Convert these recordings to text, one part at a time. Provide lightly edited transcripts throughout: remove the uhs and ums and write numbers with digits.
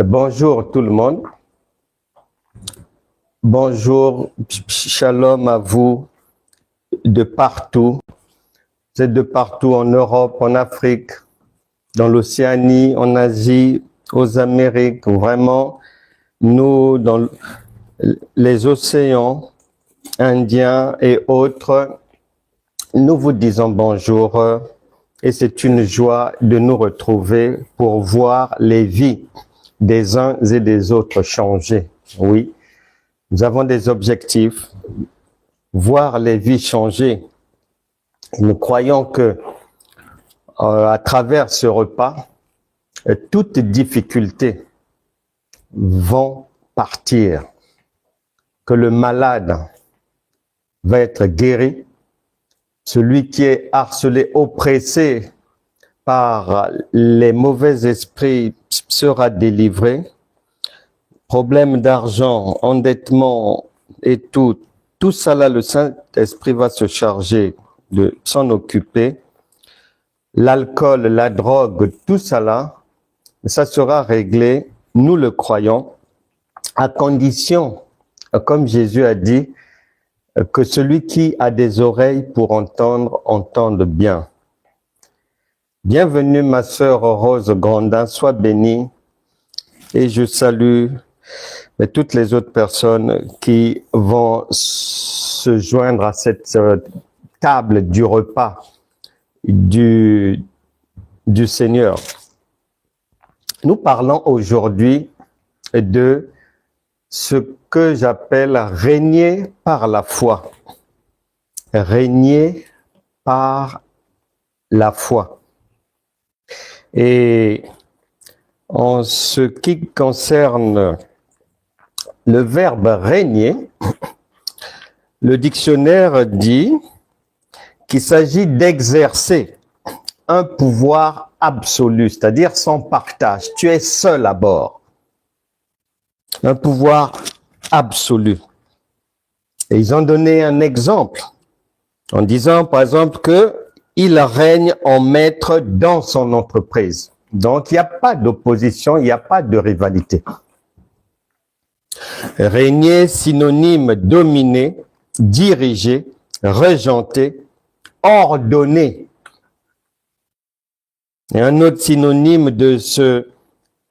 Bonjour tout le monde. Bonjour, shalom à vous de partout. Vous êtes de partout en Europe, en Afrique, dans l'Océanie, en Asie, aux Amériques. Vraiment, nous, dans les océans indiens et autres, nous vous disons bonjour et c'est une joie de nous retrouver pour voir les vies des uns et des autres changer. Oui, nous avons des objectifs, voir les vies changer. Nous croyons que à travers ce repas, toutes difficultés vont partir, que le malade va être guéri, celui qui est harcelé, oppressé par les mauvais esprits sera délivré. Problème d'argent, endettement et tout ça là, le Saint-Esprit va se charger de s'en occuper. L'alcool, la drogue, tout ça là, ça sera réglé, nous le croyons, à condition, comme Jésus a dit, que celui qui a des oreilles pour entendre, entende bien. Bienvenue ma sœur Rose Grandin, sois bénie et je salue toutes les autres personnes qui vont se joindre à cette table du repas du Seigneur. Nous parlons aujourd'hui de ce que j'appelle régner par la foi. Régner par la foi. Et en ce qui concerne le verbe régner, le dictionnaire dit qu'il s'agit d'exercer un pouvoir absolu, c'est-à-dire sans partage. Tu es seul à bord. Un pouvoir absolu. Et ils ont donné un exemple en disant, par exemple, qu'il règne en maître dans son entreprise. Donc, il n'y a pas d'opposition, il n'y a pas de rivalité. Régner, synonyme dominer, diriger, régenter, ordonner. Et un autre synonyme de ce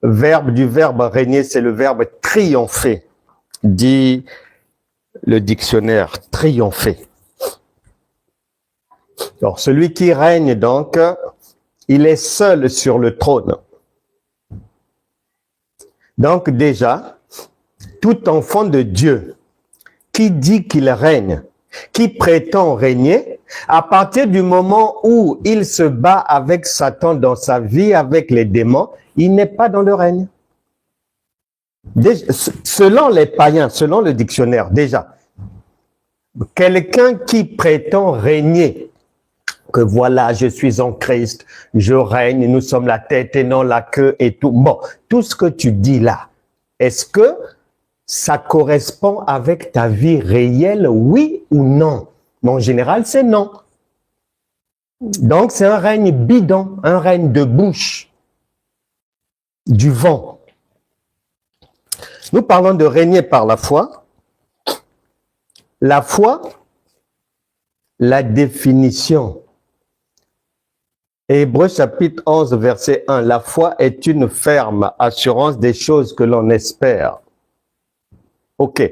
verbe, du verbe régner, c'est le verbe triompher, dit le dictionnaire, triompher. Alors, celui qui règne donc, il est seul sur le trône. Donc déjà, tout enfant de Dieu qui dit qu'il règne, qui prétend régner, à partir du moment où il se bat avec Satan dans sa vie, avec les démons, il n'est pas dans le règne. Déjà, selon les païens, selon le dictionnaire, déjà, quelqu'un qui prétend régner, que voilà, je suis en Christ, je règne, nous sommes la tête et non la queue et tout. Bon, tout ce que tu dis là, est-ce que ça correspond avec ta vie réelle, oui ou non? Mais en général, c'est non. Donc, c'est un règne bidon, un règne de bouche, du vent. Nous parlons de régner par la foi. La foi, la définition. Hébreux chapitre 11, verset 1. La foi est une ferme assurance des choses que l'on espère. Ok.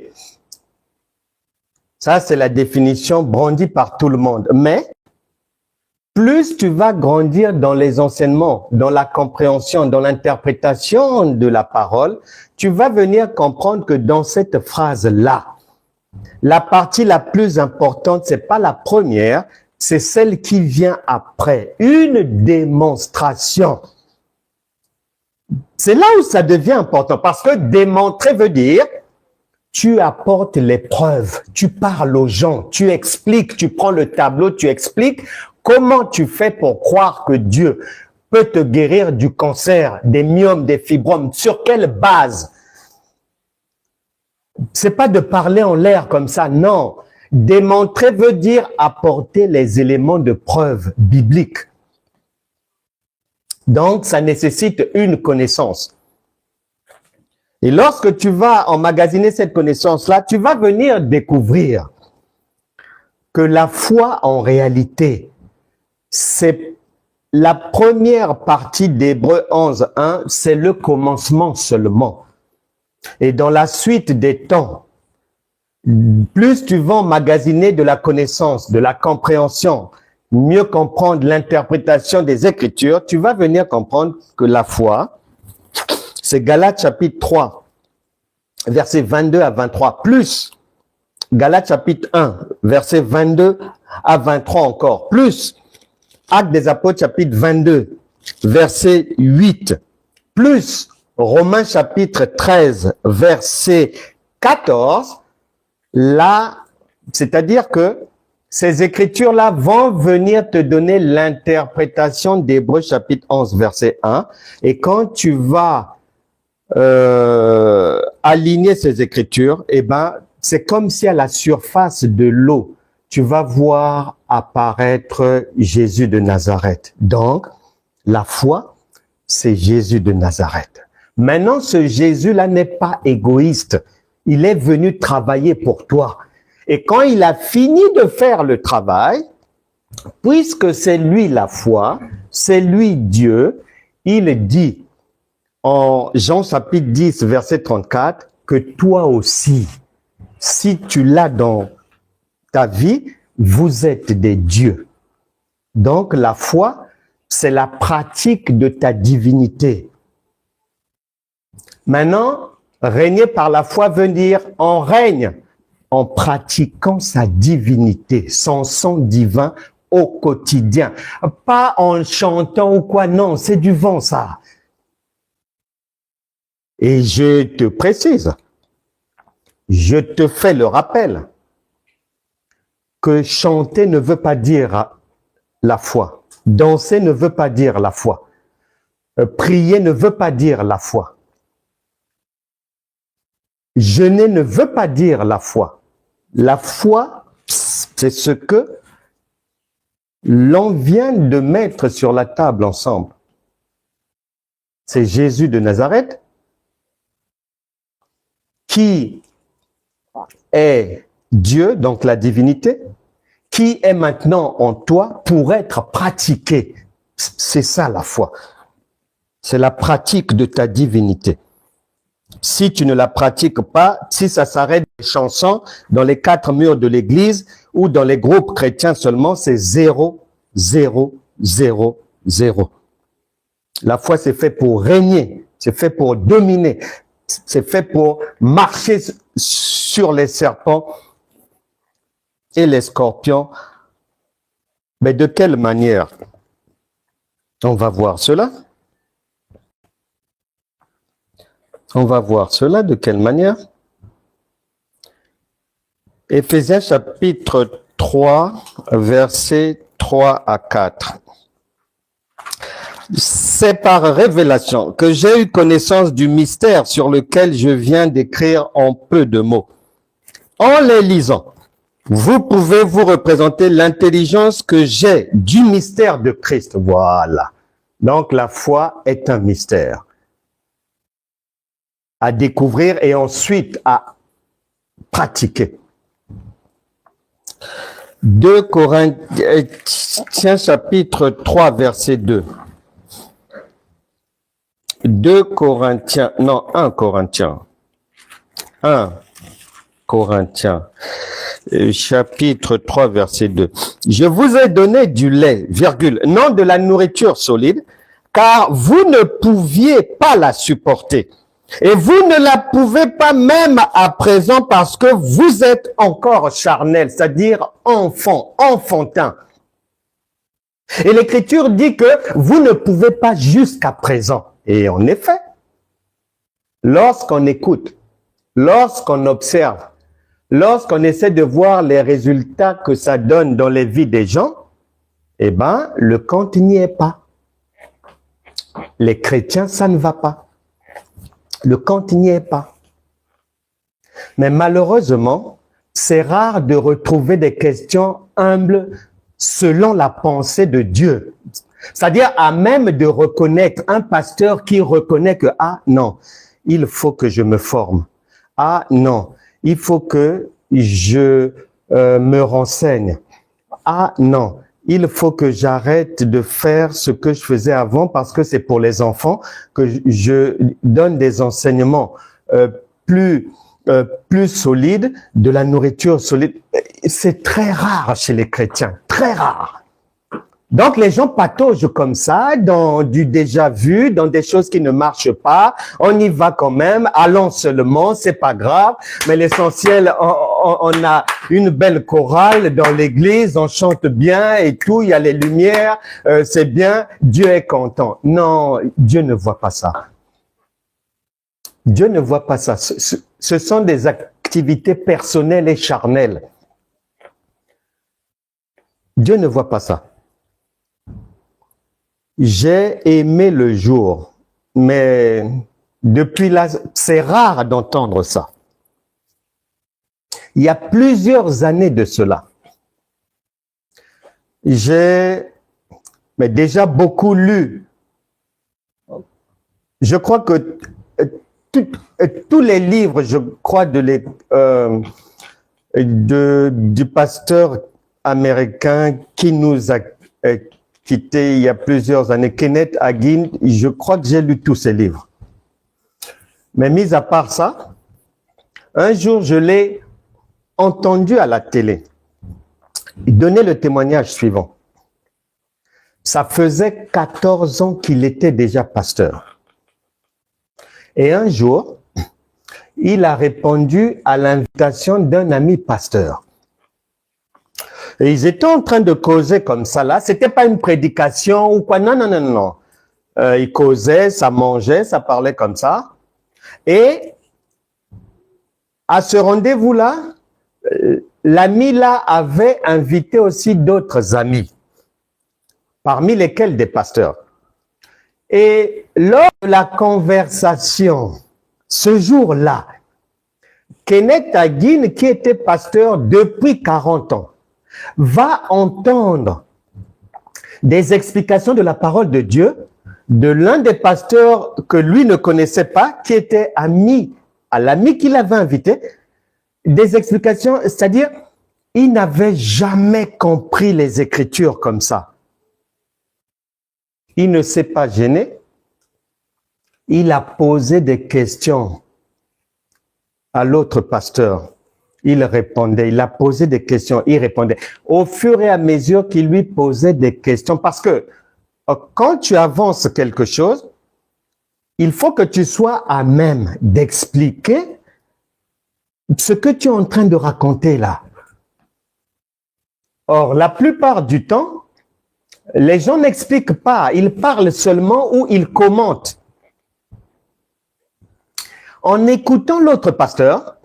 Ça, c'est la définition brandie par tout le monde. Mais, plus tu vas grandir dans les enseignements, dans la compréhension, dans l'interprétation de la parole, tu vas venir comprendre que dans cette phrase-là, la partie la plus importante, c'est pas la première, c'est celle qui vient après. Une démonstration. C'est là où ça devient important parce que démontrer veut dire tu apportes les preuves, tu parles aux gens, tu expliques, tu prends le tableau, tu expliques comment tu fais pour croire que Dieu peut te guérir du cancer, des myomes, des fibromes. Sur quelle base? C'est pas de parler en l'air comme ça, non. Démontrer veut dire apporter les éléments de preuve biblique. Donc, ça nécessite une connaissance. Et lorsque tu vas emmagasiner cette connaissance-là, tu vas venir découvrir que la foi, en réalité, c'est la première partie d'Hébreux 11:1, c'est le commencement seulement. Et dans la suite des temps, plus tu vas emmagasiner de la connaissance, de la compréhension, mieux comprendre l'interprétation des Écritures, tu vas venir comprendre que la foi, c'est Galates chapitre 3, versets 22 à 23, plus Galates chapitre 1, versets 22 à 23 encore, plus Actes des Apôtres chapitre 22, verset 8, plus Romains chapitre 13, verset 14, là, c'est-à-dire que ces écritures-là vont venir te donner l'interprétation d'Hébreux chapitre 11, verset 1, et quand tu vas aligner ces écritures, eh ben, c'est comme si à la surface de l'eau, tu vas voir apparaître Jésus de Nazareth. Donc, la foi, c'est Jésus de Nazareth. Maintenant, ce Jésus-là n'est pas égoïste. Il est venu travailler pour toi. Et quand il a fini de faire le travail, puisque c'est lui la foi, c'est lui Dieu, il dit en Jean chapitre 10, verset 34, que toi aussi, si tu l'as dans ta vie, vous êtes des dieux. Donc la foi, c'est la pratique de ta divinité. Maintenant, régner par la foi veut dire on règne en pratiquant sa divinité, son son divin au quotidien. Pas en chantant ou quoi, non, c'est du vent ça. Et je te précise, je te fais le rappel que chanter ne veut pas dire la foi. Danser ne veut pas dire la foi. Prier ne veut pas dire la foi. Jeûner ne veut pas dire la foi. La foi, c'est ce que l'on vient de mettre sur la table ensemble. C'est Jésus de Nazareth qui est Dieu, donc la divinité, qui est maintenant en toi pour être pratiqué. C'est ça la foi. C'est la pratique de ta divinité. Si tu ne la pratiques pas, si ça s'arrête des chansons dans les 4 murs de l'église ou dans les groupes chrétiens seulement, c'est 0, 0, 0, 0. La foi, c'est fait pour régner, c'est fait pour dominer, c'est fait pour marcher sur les serpents et les scorpions. Mais de quelle manière? On va voir cela. On va voir cela, de quelle manière? Éphésiens chapitre 3, versets 3 à 4. C'est par révélation que j'ai eu connaissance du mystère sur lequel je viens d'écrire en peu de mots. En les lisant, vous pouvez vous représenter l'intelligence que j'ai du mystère de Christ. Voilà. Donc la foi est un mystère à découvrir et ensuite à pratiquer. 2 Corinthiens chapitre 3 verset 2. 2 Corinthiens, non, 1 Corinthiens. 1 Corinthiens, chapitre 3 verset 2. Je vous ai donné du lait, virgule, non de la nourriture solide, car vous ne pouviez pas la supporter. Et vous ne la pouvez pas même à présent parce que vous êtes encore charnel, c'est-à-dire enfant, enfantin. Et l'Écriture dit que vous ne pouvez pas jusqu'à présent. Et en effet, lorsqu'on écoute, lorsqu'on observe, lorsqu'on essaie de voir les résultats que ça donne dans les vies des gens, eh ben, le compte n'y est pas. Les chrétiens, ça ne va pas. Le compte n'y est pas. Mais malheureusement, c'est rare de retrouver des questions humbles selon la pensée de Dieu. C'est-à-dire à même de reconnaître un pasteur qui reconnaît que, ah non, il faut que je me forme. Ah non, il faut que je me renseigne. Ah non, il faut que j'arrête de faire ce que je faisais avant parce que c'est pour les enfants, que je donne des enseignements plus solides, de la nourriture solide. C'est très rare chez les chrétiens, très rare. Donc, les gens pataugent comme ça, dans du déjà vu, dans des choses qui ne marchent pas. On y va quand même, allons seulement, c'est pas grave. Mais l'essentiel, on a une belle chorale dans l'église, on chante bien et tout, il y a les lumières, c'est bien, Dieu est content. Non, Dieu ne voit pas ça. Dieu ne voit pas ça. Ce sont des activités personnelles et charnelles. Dieu ne voit pas ça. J'ai aimé le jour, mais depuis là, c'est rare d'entendre ça. Il y a plusieurs années de cela. J'ai déjà beaucoup lu. Je crois que tous les livres, je crois, du pasteur américain qui nous a quitté il y a plusieurs années, Kenneth Hagin, je crois que j'ai lu tous ses livres. Mais mis à part ça, un jour, je l'ai entendu à la télé. Il donnait le témoignage suivant. Ça faisait 14 ans qu'il était déjà pasteur. Et un jour, il a répondu à l'invitation d'un ami pasteur. Et ils étaient en train de causer comme ça là. C'était pas une prédication ou quoi. Non, non, non, non. Ils causaient, ça mangeait, ça parlait comme ça. Et à ce rendez-vous-là, l'ami là avait invité aussi d'autres amis, parmi lesquels des pasteurs. Et lors de la conversation, ce jour-là, Kenneth Hagin, qui était pasteur depuis 40 ans, va entendre des explications de la parole de Dieu de l'un des pasteurs que lui ne connaissait pas, qui était ami à l'ami qu'il avait invité, des explications, c'est-à-dire, il n'avait jamais compris les Écritures comme ça. Il ne s'est pas gêné, il a posé des questions à l'autre pasteur. Il répondait, il a posé des questions, il répondait. Au fur et à mesure qu'il lui posait des questions, parce que quand tu avances quelque chose, il faut que tu sois à même d'expliquer ce que tu es en train de raconter là. Or, la plupart du temps, les gens n'expliquent pas, ils parlent seulement ou ils commentent. En écoutant l'autre pasteur,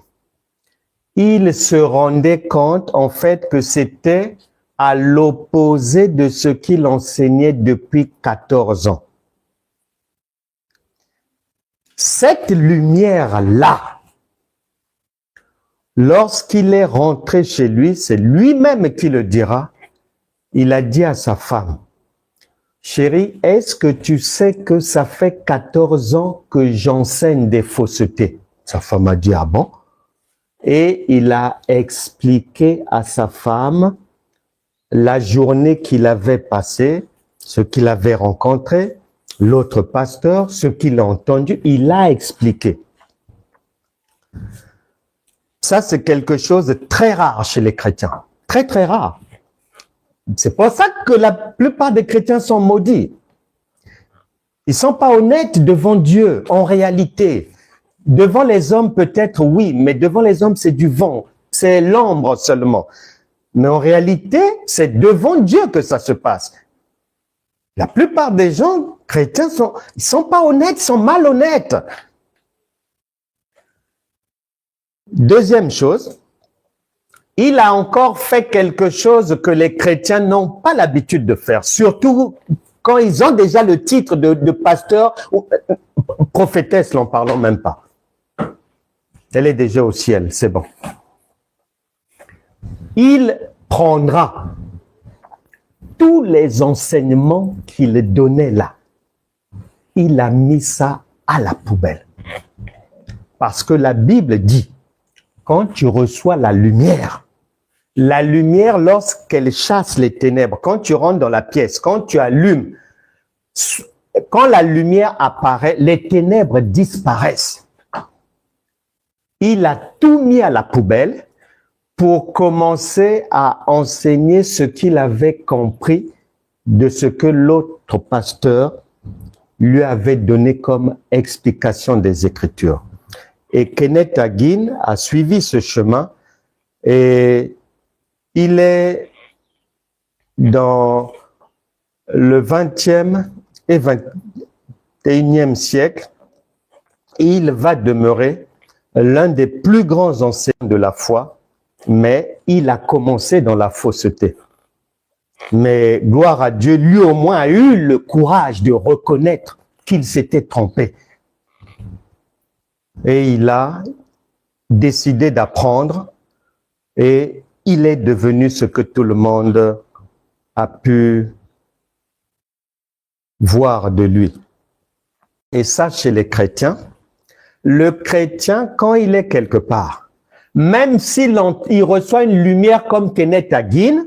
il se rendait compte en fait que c'était à l'opposé de ce qu'il enseignait depuis 14 ans. Cette lumière-là, lorsqu'il est rentré chez lui, c'est lui-même qui le dira, il a dit à sa femme, « Chérie, est-ce que tu sais que ça fait 14 ans que j'enseigne des faussetés ?» Sa femme a dit, « Ah bon ?» Et il a expliqué à sa femme la journée qu'il avait passée, ce qu'il avait rencontré, l'autre pasteur, ce qu'il a entendu, il a expliqué. Ça, c'est quelque chose de très rare chez les chrétiens. Très, très rare. C'est pour ça que la plupart des chrétiens sont maudits. Ils ne sont pas honnêtes devant Dieu, en réalité. Devant les hommes, peut-être oui, mais devant les hommes, c'est du vent. C'est l'ombre seulement. Mais en réalité, c'est devant Dieu que ça se passe. La plupart des gens chrétiens ils sont pas honnêtes, ils sont malhonnêtes. Deuxième chose, il a encore fait quelque chose que les chrétiens n'ont pas l'habitude de faire, surtout quand ils ont déjà le titre de pasteur ou prophétesse, n'en parlons même pas. Elle est déjà au ciel, c'est bon. Il prendra tous les enseignements qu'il donnait là. Il a mis ça à la poubelle. Parce que la Bible dit, quand tu reçois la lumière, lorsqu'elle chasse les ténèbres, quand tu rentres dans la pièce, quand tu allumes, quand la lumière apparaît, les ténèbres disparaissent. Il a tout mis à la poubelle pour commencer à enseigner ce qu'il avait compris de ce que l'autre pasteur lui avait donné comme explication des Écritures. Et Kenneth Hagin a suivi ce chemin et il est dans le 20e et 21e siècle. Il va demeurer l'un des plus grands enseignants de la foi, mais il a commencé dans la fausseté. Mais gloire à Dieu, lui au moins a eu le courage de reconnaître qu'il s'était trompé. Et il a décidé d'apprendre et il est devenu ce que tout le monde a pu voir de lui. Et ça, chez les chrétiens, le chrétien, quand il est quelque part, même s'il reçoit une lumière comme Kenneth Hagin,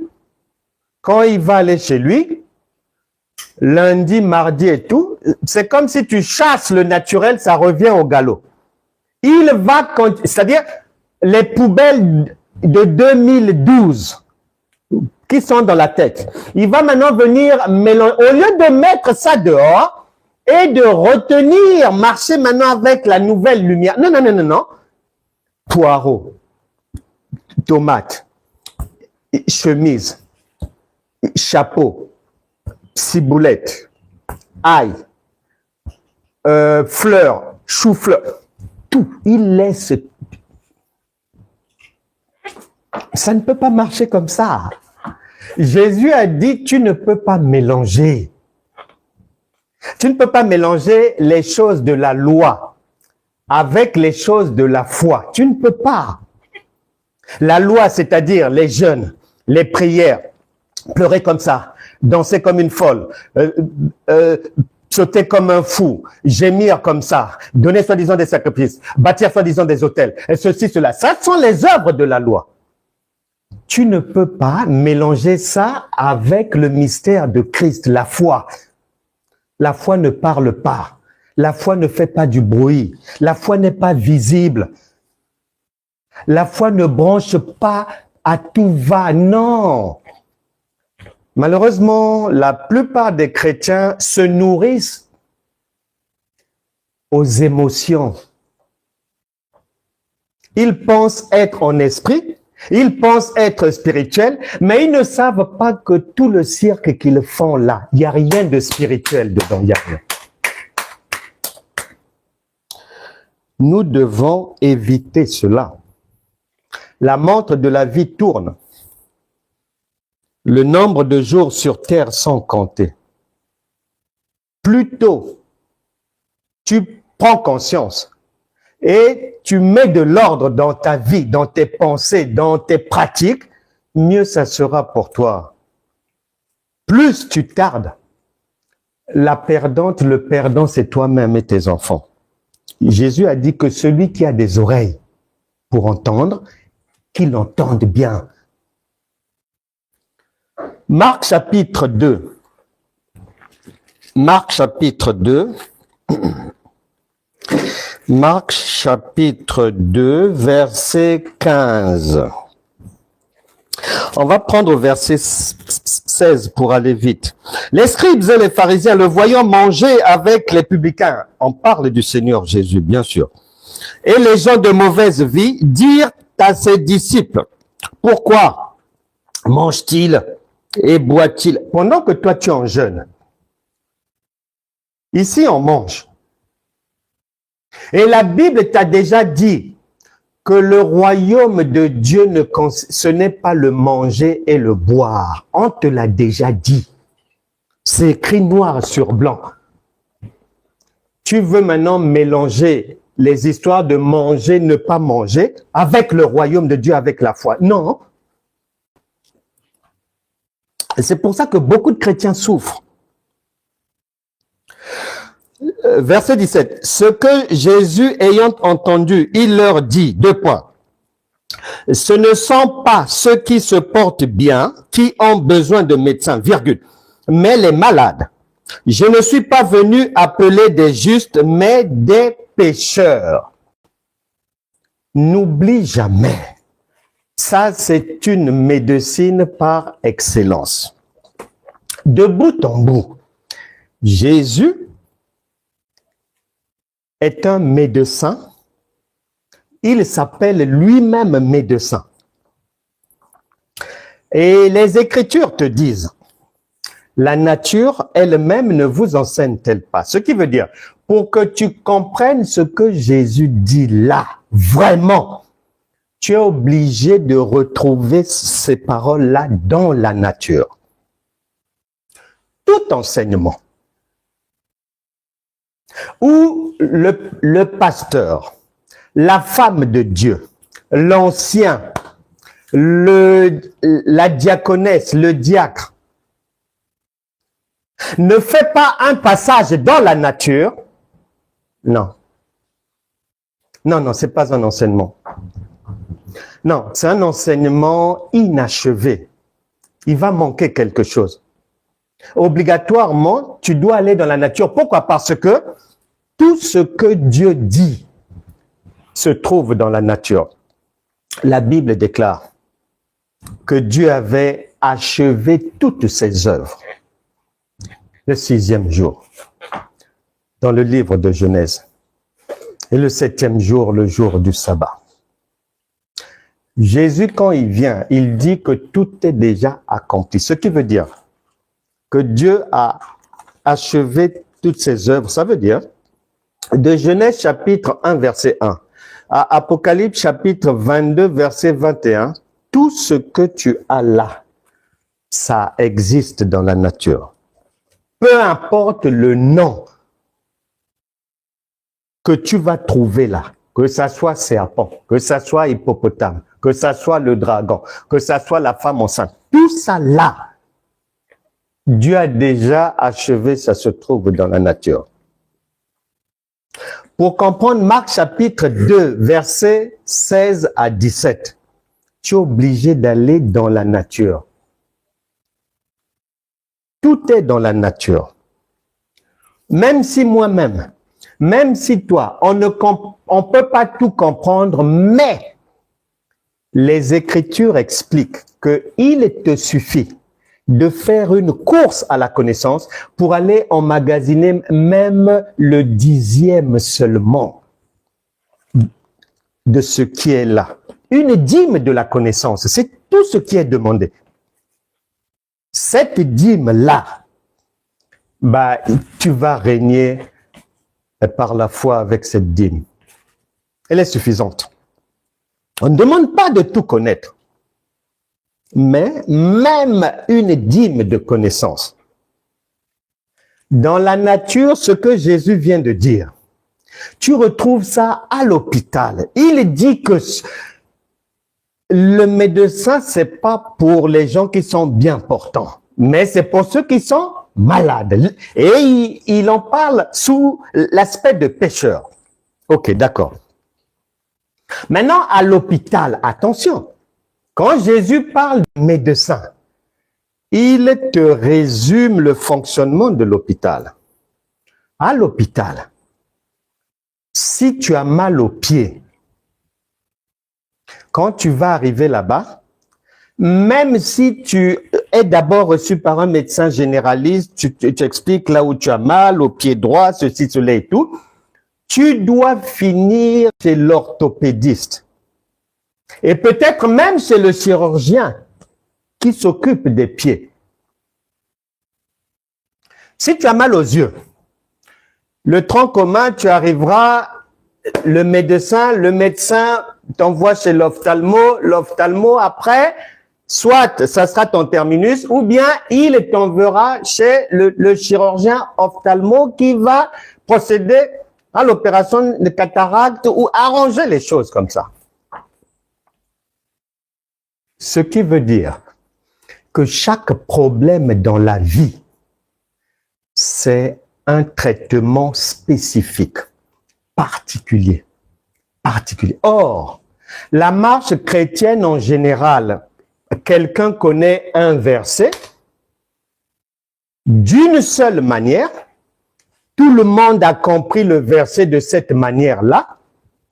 quand il va aller chez lui, lundi, mardi et tout, c'est comme si tu chasses le naturel, ça revient au galop. Il va, c'est-à-dire les poubelles de 2012 qui sont dans la tête, il va maintenant venir mélanger, au lieu de mettre ça dehors et de retenir, marcher maintenant avec la nouvelle lumière. Non, non, non, non, non. Poireaux, tomates, chemise, chapeau, ciboulette, ail, fleurs, chou-fleur, tout. Il laisse. Ça ne peut pas marcher comme ça. Jésus a dit, tu ne peux pas mélanger. Tu ne peux pas mélanger les choses de la loi avec les choses de la foi. Tu ne peux pas. La loi, c'est-à-dire les jeûnes, les prières, pleurer comme ça, danser comme une folle, sauter comme un fou, gémir comme ça, donner soi-disant des sacrifices, bâtir soi-disant des autels, et ceci, cela. Ça sont les œuvres de la loi. Tu ne peux pas mélanger ça avec le mystère de Christ, la foi. La foi ne parle pas. La foi ne fait pas du bruit. La foi n'est pas visible. La foi ne branche pas à tout va. Non. Malheureusement, la plupart des chrétiens se nourrissent aux émotions. Ils pensent être en esprit, ils pensent être spirituels, mais ils ne savent pas que tout le cirque qu'ils font là, il n'y a rien de spirituel dedans, il n'y a rien. Nous devons éviter cela. La montre de la vie tourne. Le nombre de jours sur terre sont comptés. Plus tôt tu prends conscience et tu mets de l'ordre dans ta vie, dans tes pensées, dans tes pratiques, mieux ça sera pour toi. Plus tu tardes, la perdante, le perdant, c'est toi-même et tes enfants. Jésus a dit que celui qui a des oreilles pour entendre, qu'il entende bien. Marc chapitre 2. Marc chapitre 2. Marc chapitre 2, verset 15. On va prendre au verset 16 pour aller vite. Les scribes et les pharisiens, le voyant manger avec les publicains, on parle du Seigneur Jésus, bien sûr, et les gens de mauvaise vie, dirent à ses disciples, pourquoi mange-t-il et boit-il pendant que toi tu es en jeûne? Ici, on mange. Et la Bible t'a déjà dit que le royaume de Dieu, ce n'est pas le manger et le boire. On te l'a déjà dit. C'est écrit noir sur blanc. Tu veux maintenant mélanger les histoires de manger, ne pas manger, avec le royaume de Dieu, avec la foi. Non. Et c'est pour ça que beaucoup de chrétiens souffrent. Verset 17. Ce que Jésus ayant entendu, il leur dit, deux points. Ce ne sont pas ceux qui se portent bien qui ont besoin de médecins, virgule, mais les malades. Je ne suis pas venu appeler des justes, mais des pécheurs. N'oublie jamais. Ça, c'est une médecine par excellence. De bout en bout, Jésus est un médecin. Il s'appelle lui-même médecin. Et les Écritures te disent, la nature elle-même ne vous enseigne-t-elle pas? Ce qui veut dire, pour que tu comprennes ce que Jésus dit là, vraiment, tu es obligé de retrouver ces paroles-là dans la nature. Tout enseignement où le pasteur, la femme de Dieu, l'ancien, la diaconesse, le diacre, ne fait pas un passage dans la nature, non. Non, c'est pas un enseignement. Non, c'est un enseignement inachevé. Il va manquer quelque chose. Obligatoirement, tu dois aller dans la nature. Pourquoi? Parce que tout ce que Dieu dit se trouve dans la nature. La Bible déclare que Dieu avait achevé toutes ses œuvres le 6e jour, dans le livre de Genèse, et le 7e jour, le jour du sabbat. Jésus, quand il vient, il dit que tout est déjà accompli, ce qui veut dire que Dieu a achevé toutes ses œuvres. Ça veut dire, de Genèse chapitre 1, verset 1, à Apocalypse chapitre 22, verset 21, tout ce que tu as là, ça existe dans la nature. Peu importe le nom que tu vas trouver là, que ça soit serpent, que ça soit hippopotame, que ça soit le dragon, que ça soit la femme enceinte, tout ça là, Dieu a déjà achevé, ça se trouve dans la nature. Pour comprendre Marc chapitre 2, versets 16 à 17, tu es obligé d'aller dans la nature. Tout est dans la nature. Même si moi-même, même si toi, on ne peut pas tout comprendre, mais les Écritures expliquent qu'il te suffit de faire une course à la connaissance pour aller emmagasiner même le 10e seulement de ce qui est là. Une dîme de la connaissance, c'est tout ce qui est demandé. Cette dîme-là, tu vas régner par la foi avec cette dîme. Elle est suffisante. On ne demande pas de tout connaître, mais même une dîme de connaissance. Dans la nature, ce que Jésus vient de dire, tu retrouves ça à l'hôpital. Il dit que le médecin, c'est pas pour les gens qui sont bien portants, mais c'est pour ceux qui sont malades. Et il en parle sous l'aspect de pécheur. Ok, d'accord. Maintenant, à l'hôpital, attention, quand Jésus parle de médecin, il te résume le fonctionnement de l'hôpital. À l'hôpital, si tu as mal aux pieds, quand tu vas arriver là-bas, même si tu es d'abord reçu par un médecin généraliste, tu expliques là où tu as mal, au pied droit, ceci, cela et tout, tu dois finir chez l'orthopédiste. Et peut-être même chez le chirurgien qui s'occupe des pieds. Si tu as mal aux yeux, le tronc commun, tu arriveras, le médecin t'envoie chez l'ophtalmo après, soit ça sera ton terminus, ou bien il t'enverra chez le chirurgien ophtalmo qui va procéder à l'opération de cataracte ou arranger les choses comme ça. Ce qui veut dire que chaque problème dans la vie, c'est un traitement spécifique, particulier. Or, la marche chrétienne en général, quelqu'un connaît un verset d'une seule manière, tout le monde a compris le verset de cette manière-là,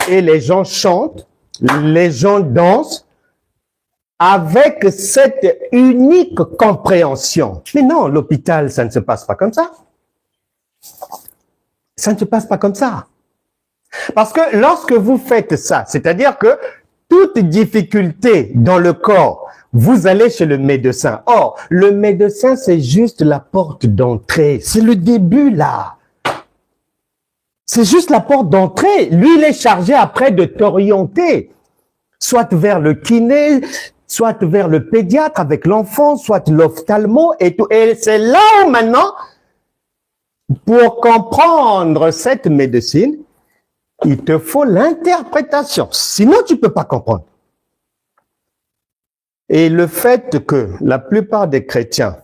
et les gens chantent, les gens dansent, avec cette unique compréhension. Mais non, l'hôpital, ça ne se passe pas comme ça. Ça ne se passe pas comme ça. Parce que lorsque vous faites ça, c'est-à-dire que toute difficulté dans le corps, vous allez chez le médecin. Or, le médecin, c'est juste la porte d'entrée. C'est le début, là. C'est juste la porte d'entrée. Lui, il est chargé après de t'orienter, soit vers le kiné, soit vers le pédiatre avec l'enfant, soit l'ophtalmo et tout. Et c'est là où maintenant, pour comprendre cette médecine, il te faut l'interprétation. Sinon, tu ne peux pas comprendre. Et le fait que la plupart des chrétiens,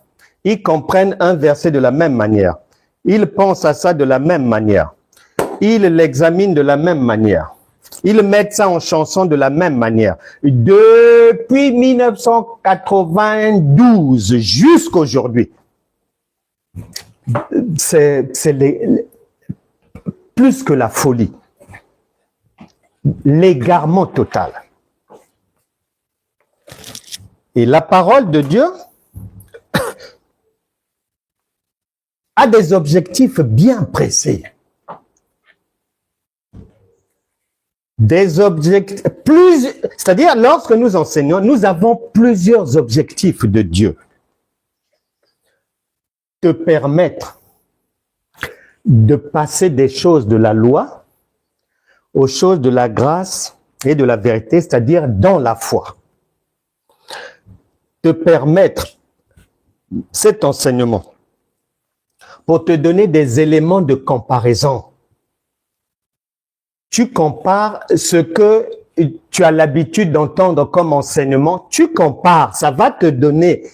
ils comprennent un verset de la même manière, ils pensent à ça de la même manière, ils l'examinent de la même manière, ils mettent ça en chanson de la même manière. Depuis 1992 jusqu'à aujourd'hui, c'est plus que la folie, l'égarement total. Et la parole de Dieu a des objectifs bien précis. Des objectifs, c'est-à-dire lorsque nous enseignons, nous avons plusieurs objectifs de Dieu. Te permettre de passer des choses de la loi aux choses de la grâce et de la vérité, c'est-à-dire dans la foi. Te permettre cet enseignement pour te donner des éléments de comparaison. Tu compares ce que tu as l'habitude d'entendre comme enseignement, tu compares, ça va te donner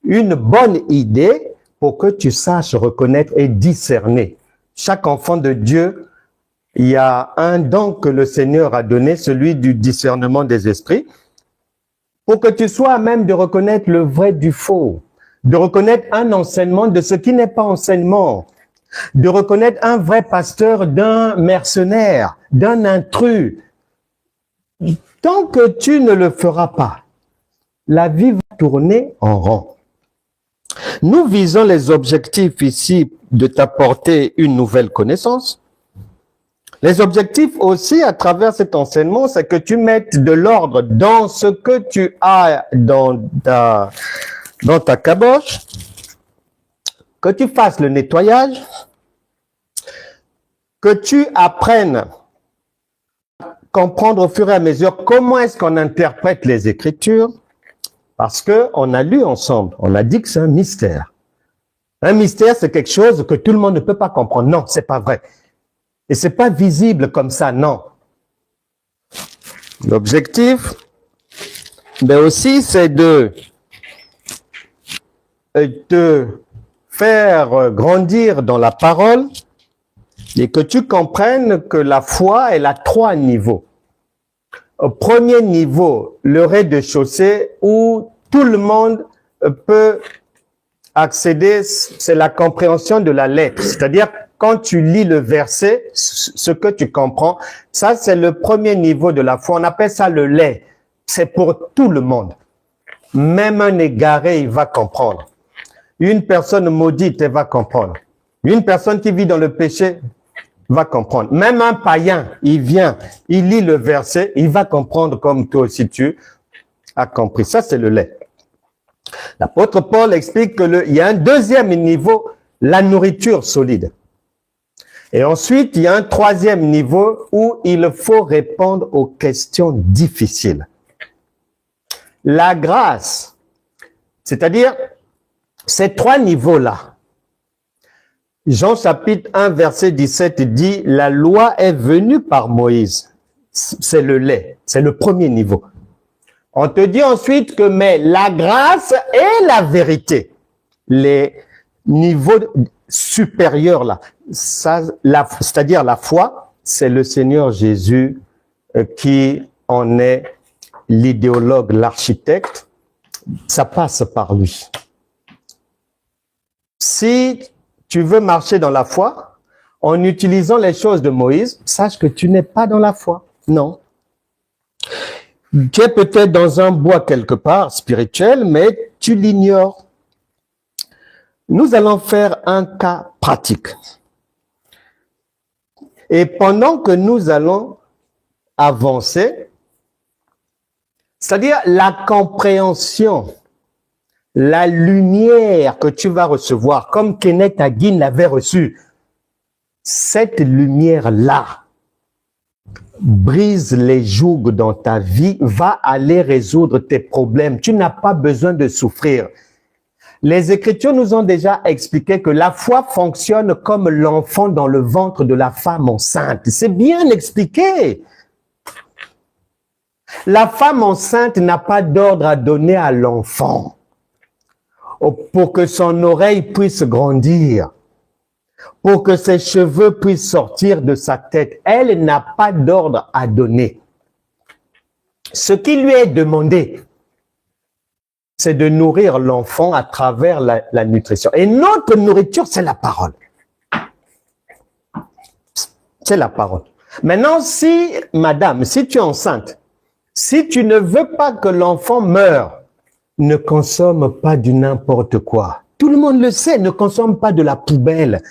une bonne idée pour que tu saches reconnaître et discerner. Chaque enfant de Dieu, il y a un don que le Seigneur a donné, celui du discernement des esprits, pour que tu sois à même de reconnaître le vrai du faux, de reconnaître un enseignement de ce qui n'est pas enseignement, de reconnaître un vrai pasteur d'un mercenaire, d'un intrus. Tant que tu ne le feras pas, la vie va tourner en rond. Nous visons les objectifs ici de t'apporter une nouvelle connaissance. Les objectifs aussi à travers cet enseignement, c'est que tu mettes de l'ordre dans ce que tu as dans ta caboche, que tu fasses le nettoyage, que tu apprennes à comprendre au fur et à mesure comment est-ce qu'on interprète les Écritures, parce qu'on a lu ensemble, on a dit que c'est un mystère. Un mystère, c'est quelque chose que tout le monde ne peut pas comprendre. Non, c'est pas vrai. Et c'est pas visible comme ça, non. L'objectif, mais aussi, c'est de te faire grandir dans la parole et que tu comprennes que la foi, elle a 3 niveaux. Au premier niveau, le rez-de-chaussée où tout le monde peut accéder, c'est la compréhension de la lettre. C'est-à-dire, quand tu lis le verset, ce que tu comprends, ça c'est le premier niveau de la foi. On appelle ça le lait. C'est pour tout le monde. Même un égaré, il va comprendre. Une personne maudite, elle va comprendre. Une personne qui vit dans le péché va comprendre. Même un païen, il vient, il lit le verset, il va comprendre comme toi aussi tu as compris. Ça c'est le lait. L'apôtre Paul explique qu'il y a un deuxième niveau, la nourriture solide. Et ensuite, il y a un troisième niveau où il faut répondre aux questions difficiles. La grâce, c'est-à-dire ces 3 niveaux-là. Jean chapitre 1, verset 17 dit, la loi est venue par Moïse. C'est le lait, c'est le premier niveau. On te dit ensuite que mais la grâce et la vérité. niveau supérieur là, c'est-à-dire la foi, c'est le Seigneur Jésus qui en est l'idéologue, l'architecte. Ça passe par lui. Si tu veux marcher dans la foi, en utilisant les choses de Moïse, sache que tu n'es pas dans la foi. Non. Tu es peut-être dans un bois quelque part, spirituel, mais tu l'ignores. Nous allons faire un cas pratique. Et pendant que nous allons avancer, c'est-à-dire la compréhension, la lumière que tu vas recevoir, comme Kenneth Hagin l'avait reçue, cette lumière-là brise les jougs dans ta vie, va aller résoudre tes problèmes. Tu n'as pas besoin de souffrir. Les Écritures nous ont déjà expliqué que la foi fonctionne comme l'enfant dans le ventre de la femme enceinte. C'est bien expliqué. La femme enceinte n'a pas d'ordre à donner à l'enfant pour que son oreille puisse grandir, pour que ses cheveux puissent sortir de sa tête. Elle n'a pas d'ordre à donner. Ce qui lui est demandé, c'est de nourrir l'enfant à travers la nutrition. Et notre nourriture, c'est la parole. C'est la parole. Maintenant, si, madame, si tu es enceinte, si tu ne veux pas que l'enfant meure, ne consomme pas du n'importe quoi. Tout le monde le sait, ne consomme pas de la poubelle.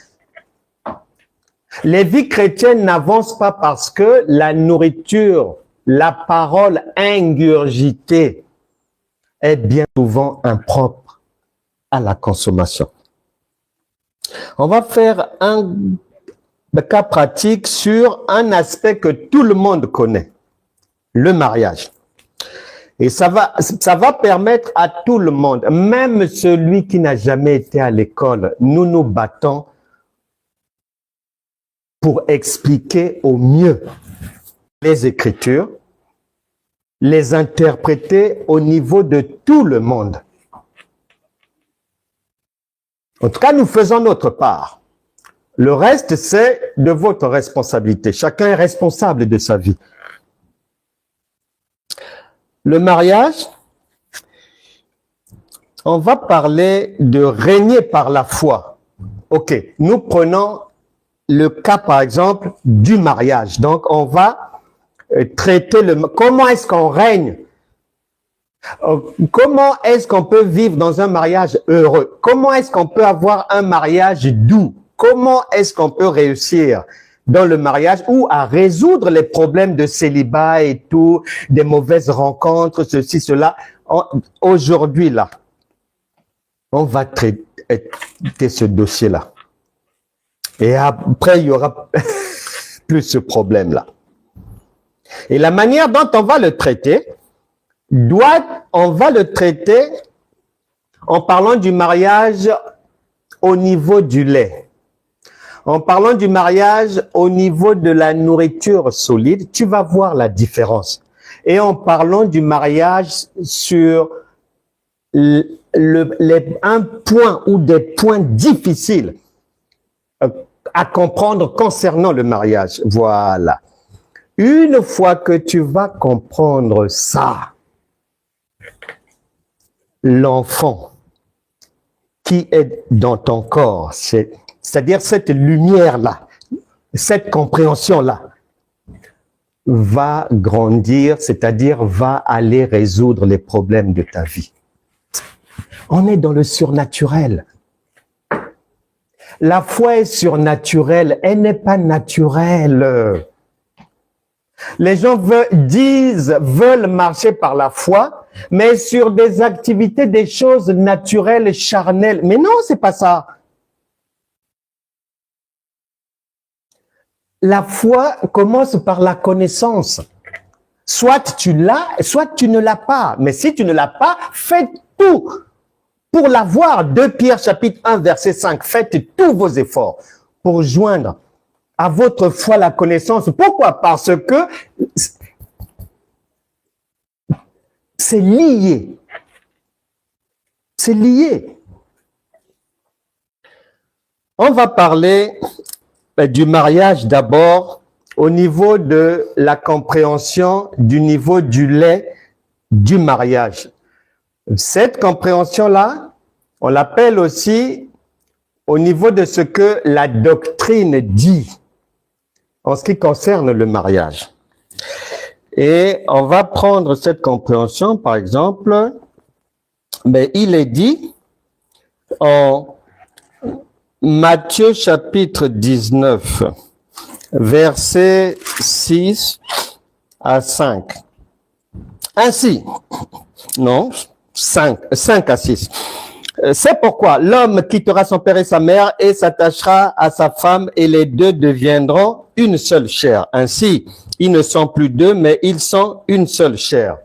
Les vies chrétiennes n'avancent pas parce que la nourriture, la parole ingurgitée est bien souvent impropre à la consommation. On va faire un cas pratique sur un aspect que tout le monde connaît, le mariage. Et ça va permettre à tout le monde, même celui qui n'a jamais été à l'école, nous nous battons pour expliquer au mieux les Écritures, les interpréter au niveau de tout le monde. En tout cas, nous faisons notre part. Le reste, c'est de votre responsabilité. Chacun est responsable de sa vie. Le mariage, on va parler de régner par la foi. Ok, nous prenons le cas, par exemple, du mariage. Donc, on va traiter comment est-ce qu'on règne? Comment est-ce qu'on peut vivre dans un mariage heureux? Comment est-ce qu'on peut avoir un mariage doux? Comment est-ce qu'on peut réussir dans le mariage ou à résoudre les problèmes de célibat et tout, des mauvaises rencontres, ceci, cela? Aujourd'hui, là, on va traiter ce dossier-là. Et après, il y aura plus ce problème-là. Et la manière dont on va le traiter, on va le traiter en parlant du mariage au niveau du lait. En parlant du mariage au niveau de la nourriture solide, tu vas voir la différence. Et en parlant du mariage sur un point ou des points difficiles à comprendre concernant le mariage. Voilà. Une fois que tu vas comprendre ça, l'enfant qui est dans ton corps, c'est-à-dire cette lumière-là, cette compréhension-là, va grandir, c'est-à-dire va aller résoudre les problèmes de ta vie. On est dans le surnaturel. La foi est surnaturelle, elle n'est pas naturelle. Les gens veulent marcher par la foi, mais sur des activités, des choses naturelles, charnelles. Mais non, c'est pas ça. La foi commence par la connaissance. Soit tu l'as, soit tu ne l'as pas. Mais si tu ne l'as pas, faites tout pour l'avoir. 2 Pierre chapitre 1 verset 5. Faites tous vos efforts pour joindre à votre foi la connaissance. Pourquoi? Parce que c'est lié. C'est lié. On va parler du mariage d'abord au niveau de la compréhension du niveau du lait du mariage. Cette compréhension-là, on l'appelle aussi au niveau de ce que la doctrine dit en ce qui concerne le mariage. Et on va prendre cette compréhension, par exemple, mais il est dit en Matthieu chapitre 19, versets 6 à 5. Ainsi, non, 5 à 6. C'est pourquoi l'homme quittera son père et sa mère et s'attachera à sa femme et les deux deviendront une seule chair. Ainsi, ils ne sont plus deux, mais ils sont une seule chair.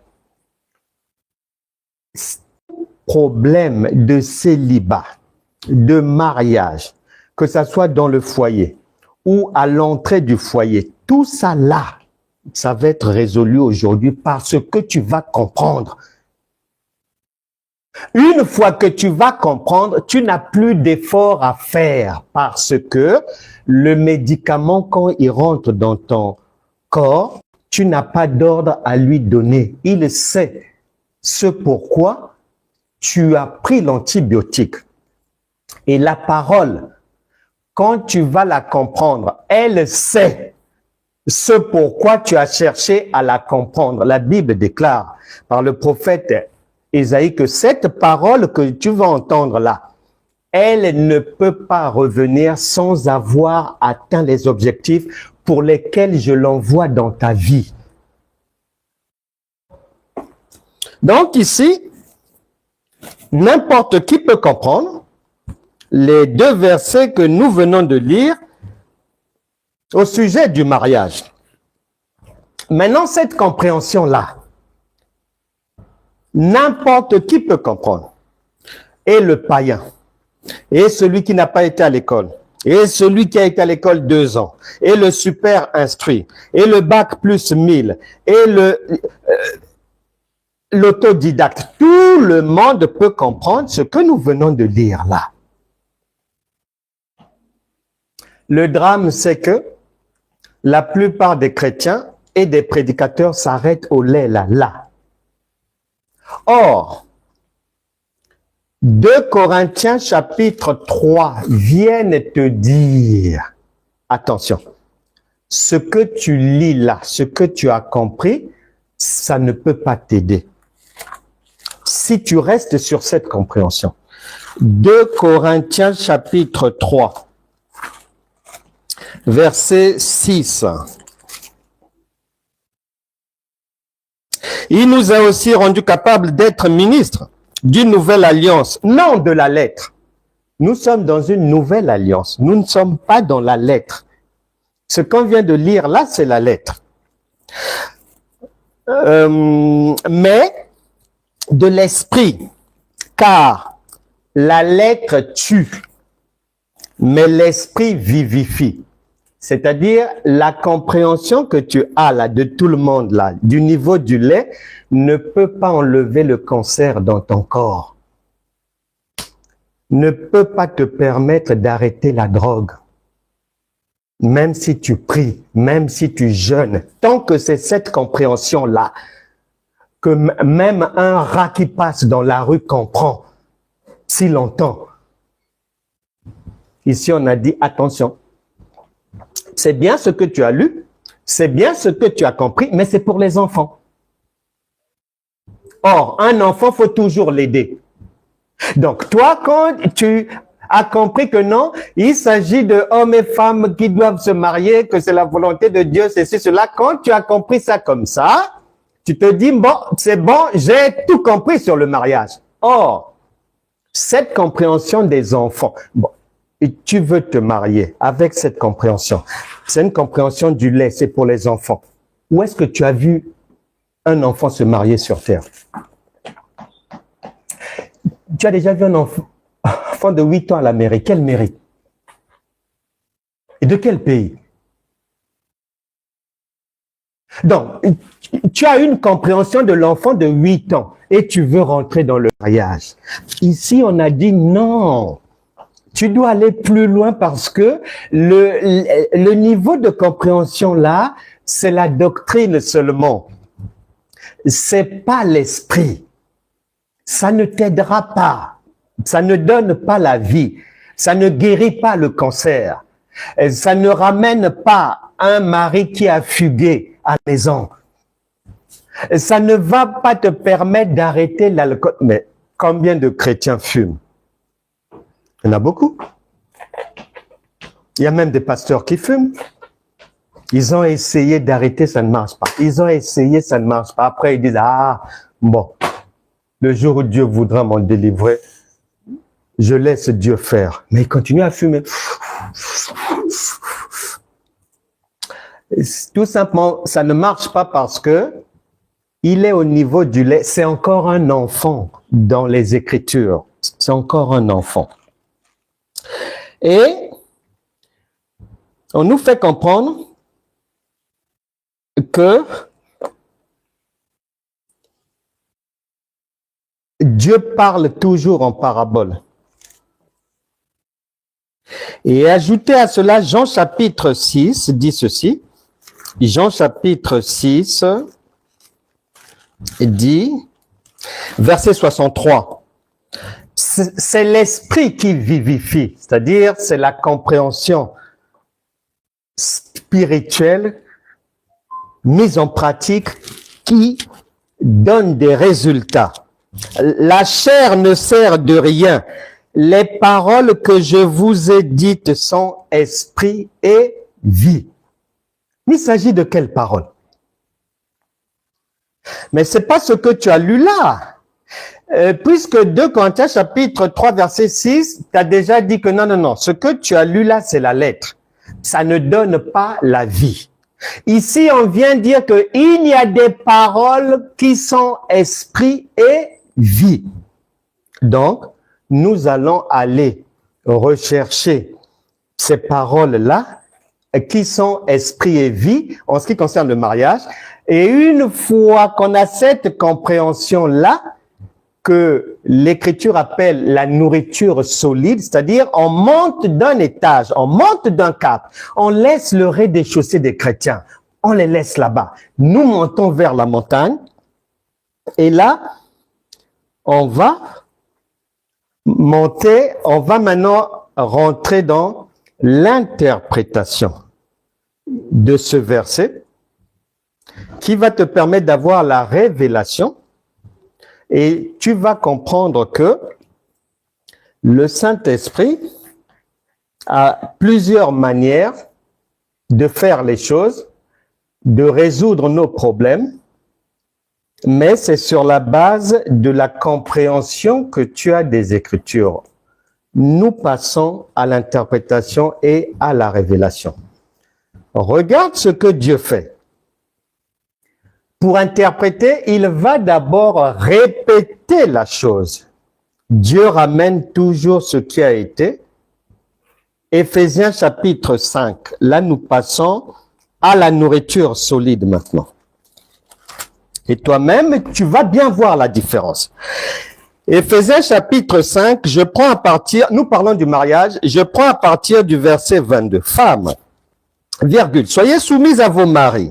Problème de célibat, de mariage, que ça soit dans le foyer ou à l'entrée du foyer, tout ça là, ça va être résolu aujourd'hui parce que tu vas comprendre. Une fois que tu vas comprendre, tu n'as plus d'effort à faire parce que le médicament, quand il rentre dans ton corps, tu n'as pas d'ordre à lui donner. Il sait ce pourquoi tu as pris l'antibiotique. Et la parole, quand tu vas la comprendre, elle sait ce pourquoi tu as cherché à la comprendre. La Bible déclare par le prophète Ésaïe que cette parole que tu vas entendre là, elle ne peut pas revenir sans avoir atteint les objectifs pour lesquels je l'envoie dans ta vie. Donc ici, n'importe qui peut comprendre les deux versets que nous venons de lire au sujet du mariage. Maintenant, cette compréhension-là, n'importe qui peut comprendre. Et le païen, et celui qui n'a pas été à l'école, et celui qui a été à l'école 2 ans, et le super instruit, et le bac plus 1000, et l'autodidacte. Tout le monde peut comprendre ce que nous venons de lire là. Le drame, c'est que la plupart des chrétiens et des prédicateurs s'arrêtent au lait là. Or, 2 Corinthiens chapitre 3 viennent te dire, attention, ce que tu lis là, ce que tu as compris, ça ne peut pas t'aider. Si tu restes sur cette compréhension. 2 Corinthiens chapitre 3, verset 6. Il nous a aussi rendus capables d'être ministres d'une nouvelle alliance, non de la lettre. Nous sommes dans une nouvelle alliance. Nous ne sommes pas dans la lettre. Ce qu'on vient de lire là, c'est la lettre. Mais de l'esprit, car la lettre tue, mais l'esprit vivifie. C'est-à-dire, la compréhension que tu as là, de tout le monde là, du niveau du lait, ne peut pas enlever le cancer dans ton corps. Ne peut pas te permettre d'arrêter la drogue. Même si tu pries, même si tu jeûnes, tant que c'est cette compréhension-là, que même un rat qui passe dans la rue comprend, s'il l'entend. Ici, on a dit, attention, c'est bien ce que tu as lu, c'est bien ce que tu as compris, mais c'est pour les enfants. Or, un enfant, faut toujours l'aider. Donc, toi, quand tu as compris que non, il s'agit de hommes et femmes qui doivent se marier, que c'est la volonté de Dieu, ceci, cela, quand tu as compris ça comme ça, tu te dis, bon, c'est bon, j'ai tout compris sur le mariage. Or, cette compréhension des enfants, bon, et tu veux te marier avec cette compréhension. C'est une compréhension du lait, c'est pour les enfants. Où est-ce que tu as vu un enfant se marier sur terre? Tu as déjà vu un enfant de 8 ans à la mairie. Quelle mairie? Et de quel pays? Donc, tu as une compréhension de l'enfant de 8 ans et tu veux rentrer dans le mariage. Ici, on a dit non. Tu dois aller plus loin parce que le niveau de compréhension là, c'est la doctrine seulement. C'est pas l'esprit. Ça ne t'aidera pas. Ça ne donne pas la vie. Ça ne guérit pas le cancer. Ça ne ramène pas un mari qui a fugué à la maison. Ça ne va pas te permettre d'arrêter l'alcool. Mais combien de chrétiens fument? Il y en a beaucoup. Il y a même des pasteurs qui fument. Ils ont essayé d'arrêter, ça ne marche pas. Ils ont essayé, ça ne marche pas. Après, ils disent, ah, bon, le jour où Dieu voudra m'en délivrer, je laisse Dieu faire. Mais ils continuent à fumer. Tout simplement, ça ne marche pas parce que il est au niveau du lait. C'est encore un enfant dans les Écritures. C'est encore un enfant. Et on nous fait comprendre que Dieu parle toujours en parabole. Et ajouté à cela, Jean chapitre 6 dit ceci. Jean chapitre 6 dit, verset 63, c'est l'esprit qui vivifie, c'est-à-dire c'est la compréhension spirituelle mise en pratique qui donne des résultats. La chair ne sert de rien. Les paroles que je vous ai dites sont esprit et vie. Il s'agit de quelles paroles? Mais c'est pas ce que tu as lu là. Puisque 2 Corinthiens chapitre 3 verset 6, tu as déjà dit que non, ce que tu as lu là, c'est la lettre. Ça ne donne pas la vie. Ici, on vient dire qu'il y a des paroles qui sont esprit et vie. Donc, nous allons aller rechercher ces paroles-là qui sont esprit et vie en ce qui concerne le mariage. Et une fois qu'on a cette compréhension-là, que l'Écriture appelle la nourriture solide, c'est-à-dire on monte d'un étage, on monte d'un cap, on laisse le rez-de-chaussée des chrétiens, on les laisse là-bas. Nous montons vers la montagne et là, on va monter, on va maintenant rentrer dans l'interprétation de ce verset qui va te permettre d'avoir la révélation. Et tu vas comprendre que le Saint-Esprit a plusieurs manières de faire les choses, de résoudre nos problèmes, mais c'est sur la base de la compréhension que tu as des Écritures. Nous passons à l'interprétation et à la révélation. Regarde ce que Dieu fait. Pour interpréter, il va d'abord répéter la chose. Dieu ramène toujours ce qui a été. Éphésiens chapitre 5. Là, nous passons à la nourriture solide maintenant. Et toi-même, tu vas bien voir la différence. Éphésiens chapitre 5, je prends à partir, nous parlons du mariage, je prends à partir du verset 22. Femmes, virgule, soyez soumises à vos maris,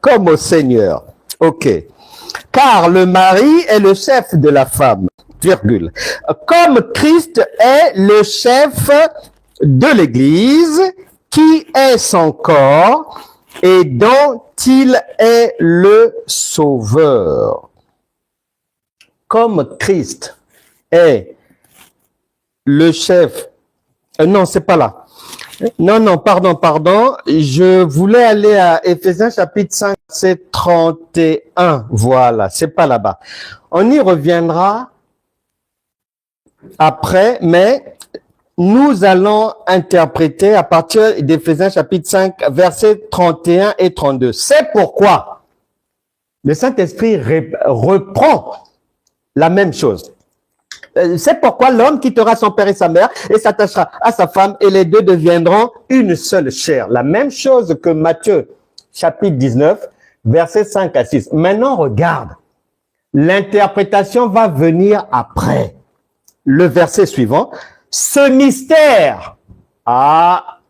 comme au Seigneur. Ok. Car le mari est le chef de la femme, virgule. Comme Christ est le chef de l'Église, qui est son corps et dont il est le sauveur. Comme Christ est le chef. Non, c'est pas là. Non, pardon. Je voulais aller à Éphésiens chapitre 5, verset 31. Voilà, c'est pas là-bas. On y reviendra après, mais nous allons interpréter à partir d'Éphésiens chapitre 5, versets 31 et 32. C'est pourquoi le Saint-Esprit reprend la même chose. C'est pourquoi l'homme quittera son père et sa mère et s'attachera à sa femme et les deux deviendront une seule chair. La même chose que Matthieu chapitre 19, versets 5 à 6. Maintenant, regarde. L'interprétation va venir après. Le verset suivant. Ce mystère, ah,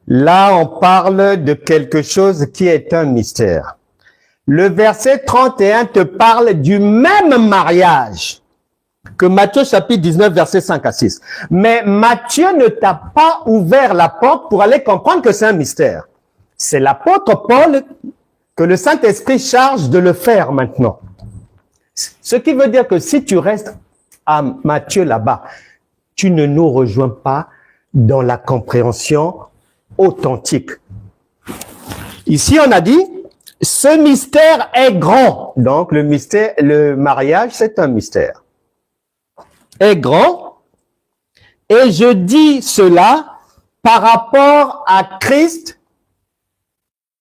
là on parle de quelque chose qui est un mystère. Le verset 31 te parle du même mariage que Matthieu chapitre 19, verset 5 à 6. Mais Matthieu ne t'a pas ouvert la porte pour aller comprendre que c'est un mystère. C'est l'apôtre Paul que le Saint-Esprit charge de le faire maintenant. Ce qui veut dire que si tu restes à Matthieu là-bas, tu ne nous rejoins pas dans la compréhension authentique. Ici, on a dit, ce mystère est grand. Donc, le mystère, le mariage, c'est un mystère. Est grand. Et je dis cela par rapport à Christ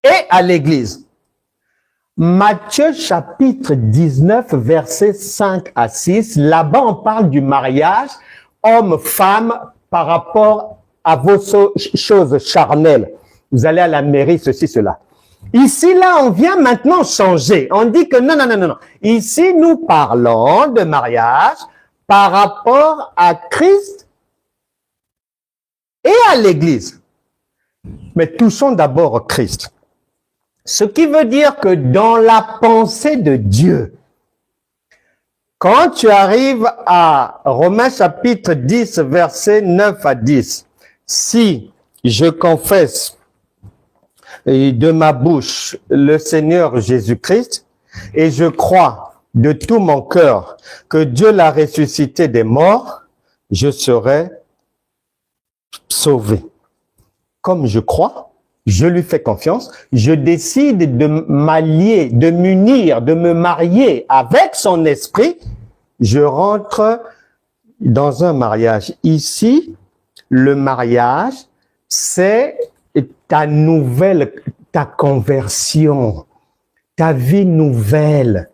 et à l'Église. Matthieu chapitre 19, versets 5 à 6, là-bas on parle du mariage homme-femme par rapport à vos choses charnelles. Vous allez à la mairie, ceci, cela. Ici, là, on vient maintenant changer. On dit que non, non, non, non, non. Ici, nous parlons de mariage par rapport à Christ et à l'Église. Mais touchons d'abord Christ. Ce qui veut dire que dans la pensée de Dieu, quand tu arrives à Romains chapitre 10, versets 9 à 10, si je confesse de ma bouche le Seigneur Jésus-Christ et je crois de tout mon cœur que Dieu l'a ressuscité des morts, je serai sauvé. Comme je crois, je lui fais confiance, je décide de m'allier, de m'unir, de me marier avec son esprit, je rentre dans un mariage. Ici, le mariage, c'est ta nouvelle, ta conversion, ta vie nouvelle.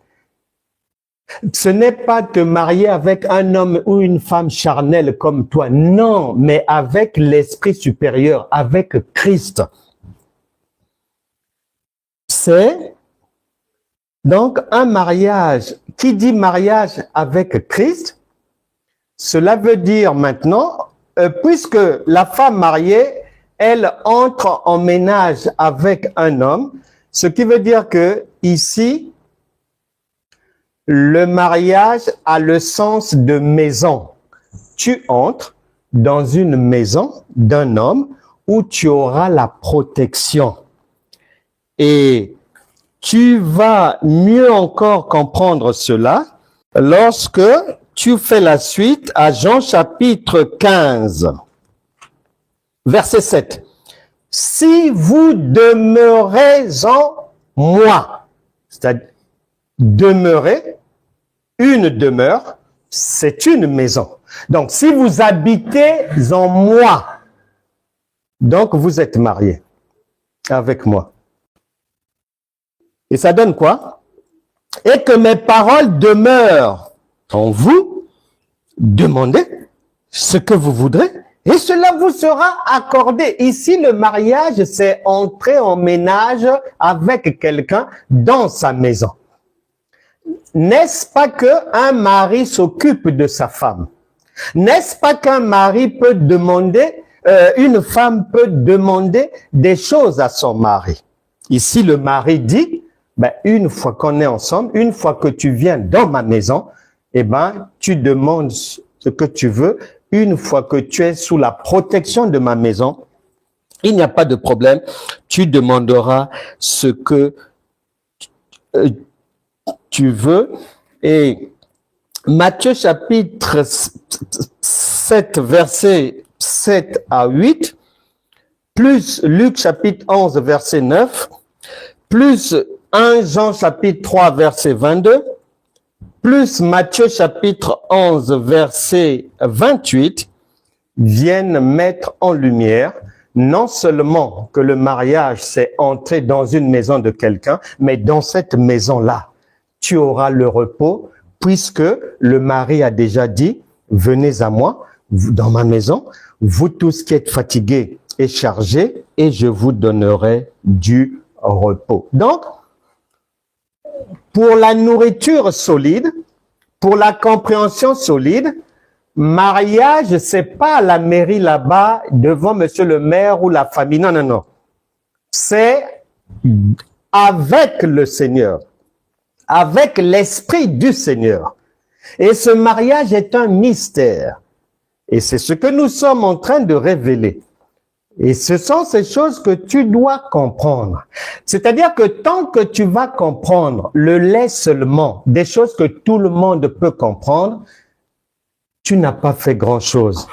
Ce n'est pas te marier avec un homme ou une femme charnelle comme toi, non, mais avec l'esprit supérieur, avec Christ. C'est donc un mariage. Qui dit mariage avec Christ, cela veut dire maintenant, puisque la femme mariée, elle entre en ménage avec un homme, ce qui veut dire que ici, le mariage a le sens de maison. Tu entres dans une maison d'un homme où tu auras la protection. Et tu vas mieux encore comprendre cela lorsque tu fais la suite à Jean chapitre 15, verset 7. Si vous demeurez en moi, c'est-à-dire demeurer, une demeure, c'est une maison. Donc, si vous habitez en moi, donc vous êtes mariés avec moi. Et ça donne quoi? Et que mes paroles demeurent en vous, demandez ce que vous voudrez et cela vous sera accordé. Ici, le mariage, c'est entrer en ménage avec quelqu'un dans sa maison. N'est-ce pas qu'un mari s'occupe de sa femme? N'est-ce pas qu'un mari peut demander, une femme peut demander des choses à son mari? Ici, le mari dit, ben, une fois qu'on est ensemble, une fois que tu viens dans ma maison, eh ben, tu demandes ce que tu veux. Une fois que tu es sous la protection de ma maison, il n'y a pas de problème. Tu demanderas ce que tu veux. Et Matthieu chapitre 7, versets 7 à 8, plus Luc chapitre 11, verset 9, plus 1 Jean chapitre 3, verset 22, plus Matthieu chapitre 11, verset 28, viennent mettre en lumière non seulement que le mariage, c'est entrer dans une maison de quelqu'un, mais dans cette maison-là, tu auras le repos, puisque le mari a déjà dit, venez à moi, dans ma maison, vous tous qui êtes fatigués et chargés, et je vous donnerai du repos. Donc, pour la nourriture solide, pour la compréhension solide, Mariage, c'est pas à la mairie là-bas, devant monsieur le maire ou la famille. Non, non, non. C'est avec le Seigneur, avec l'Esprit du Seigneur. Et ce mariage est un mystère. Et c'est ce que nous sommes en train de révéler. Et ce sont ces choses que tu dois comprendre. C'est-à-dire que tant que tu vas comprendre le lait seulement, des choses que tout le monde peut comprendre, tu n'as pas fait grand-chose.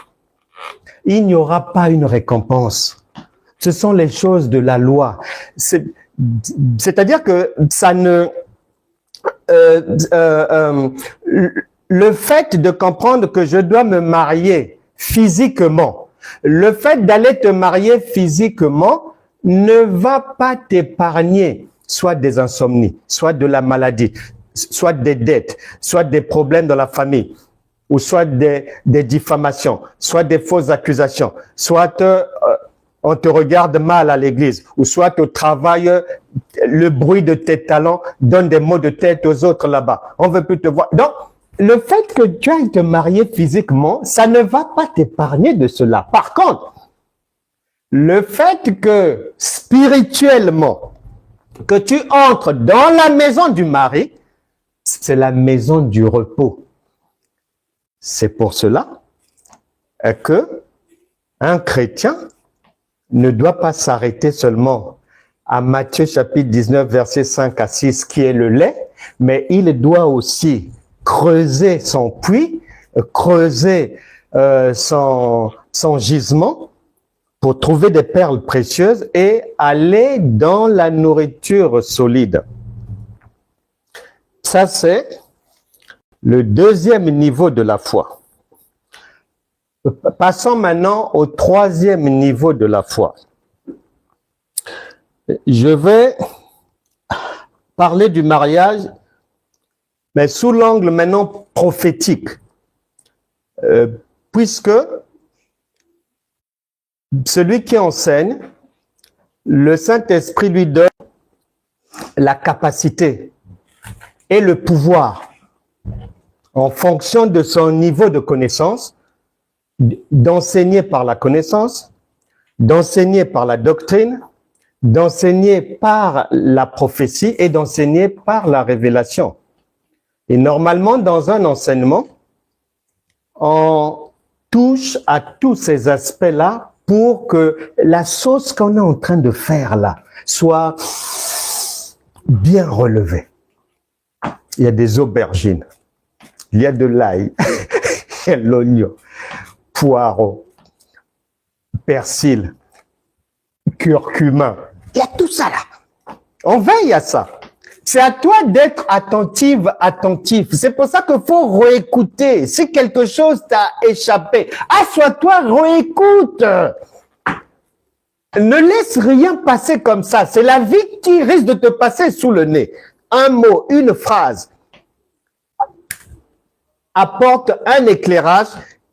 Il n'y aura pas une récompense. Ce sont les choses de la loi. C'est-à-dire que ça ne... le fait de comprendre que je dois me marier physiquement, le fait d'aller te marier physiquement ne va pas t'épargner soit des insomnies, soit de la maladie, soit des dettes, soit des problèmes dans la famille, ou soit des diffamations, soit des fausses accusations, soit on te regarde mal à l'église, ou soit au travail, le bruit de tes talents donne des maux de tête aux autres là-bas. On veut plus te voir. Donc, le fait que tu ailles te marier physiquement, ça ne va pas t'épargner de cela. Par contre, le fait que spirituellement, que tu entres dans la maison du mari, c'est la maison du repos. C'est pour cela que un chrétien ne doit pas s'arrêter seulement à Matthieu chapitre 19, versets 5 à 6, qui est le lait, mais il doit aussi creuser son puits, creuser son gisement pour trouver des perles précieuses et aller dans la nourriture solide. Ça, c'est le deuxième niveau de la foi. Passons maintenant au troisième niveau de la foi. Je vais parler du mariage, mais sous l'angle maintenant prophétique, puisque celui qui enseigne, le Saint-Esprit lui donne la capacité et le pouvoir, en fonction de son niveau de connaissance, d'enseigner par la connaissance, d'enseigner par la doctrine, d'enseigner par la prophétie et d'enseigner par la révélation. Et normalement, dans un enseignement, on touche à tous ces aspects-là pour que la sauce qu'on est en train de faire là soit bien relevée. Il y a des aubergines, il y a de l'ail, il y a l'oignon, poireau, persil, curcuma. Il y a tout ça là. On veille à ça. C'est à toi d'être attentive, attentif. C'est pour ça qu'il faut réécouter. Si quelque chose t'a échappé, assois-toi, réécoute. Ne laisse rien passer comme ça. C'est la vie qui risque de te passer sous le nez. Un mot, une phrase apporte un éclairage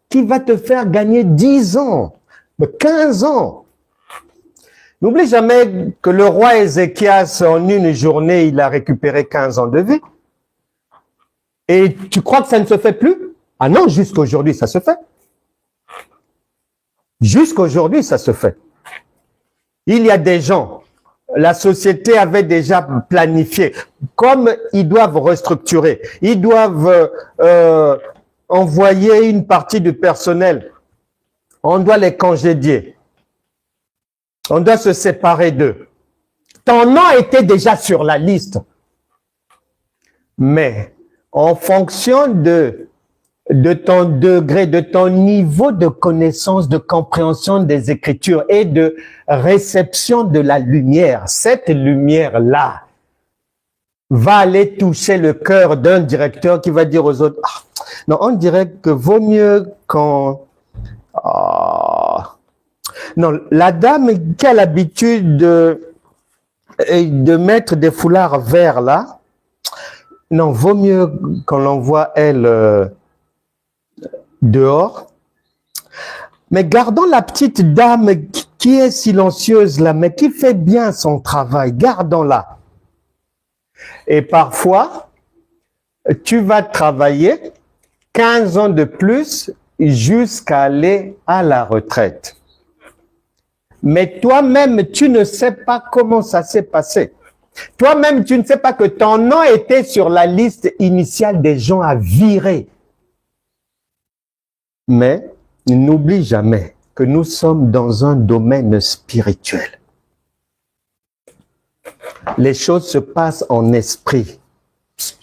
qui va te faire gagner 10 ans, 15 ans. N'oublie jamais que le roi Ézéchias, en une journée, il a récupéré 15 ans de vie. Et tu crois que ça ne se fait plus? Ah non, jusqu'aujourd'hui, ça se fait. Jusqu'aujourd'hui, ça se fait. Il y a des gens, la société avait déjà planifié, comme ils doivent restructurer, ils doivent envoyer une partie du personnel, on doit les congédier. On doit se séparer d'eux. Ton nom était déjà sur la liste. Mais en fonction de ton degré, de ton niveau de connaissance, de compréhension des Écritures et de réception de la lumière, cette lumière-là va aller toucher le cœur d'un directeur qui va dire aux autres, ah, non, on dirait que vaut mieux quand... Non, la dame qui a l'habitude de mettre des foulards verts là, non, vaut mieux qu'on l'envoie elle dehors. Mais gardons la petite dame qui est silencieuse là, mais qui fait bien son travail, gardons-la. Et parfois, tu vas travailler 15 ans de plus jusqu'à aller à la retraite. Mais toi-même, tu ne sais pas comment ça s'est passé. Toi-même, tu ne sais pas que ton nom était sur la liste initiale des gens à virer. Mais n'oublie jamais que nous sommes dans un domaine spirituel. Les choses se passent en esprit.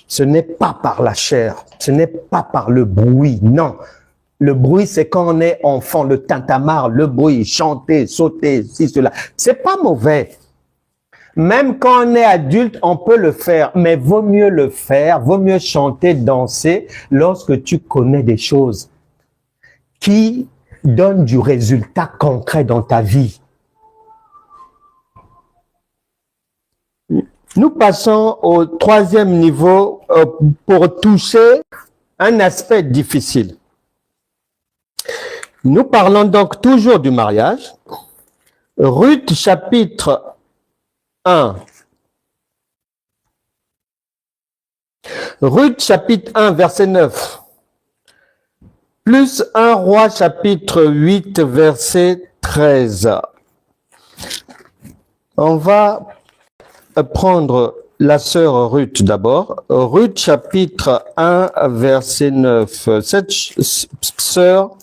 Ce n'est pas par la chair, ce n'est pas par le bruit, non. Le bruit, c'est quand on est enfant, le tintamarre, le bruit, chanter, sauter, ci, cela. C'est pas mauvais. Même quand on est adulte, on peut le faire, mais vaut mieux le faire, vaut mieux chanter, danser lorsque tu connais des choses qui donnent du résultat concret dans ta vie. Nous passons au troisième niveau pour toucher un aspect difficile. Nous parlons donc toujours du mariage. Ruth chapitre 1. Ruth chapitre 1 verset 9. Plus 1 Roi chapitre 8 verset 13. On va prendre la sœur Ruth d'abord. Ruth chapitre 1 verset 9. Cette sœur,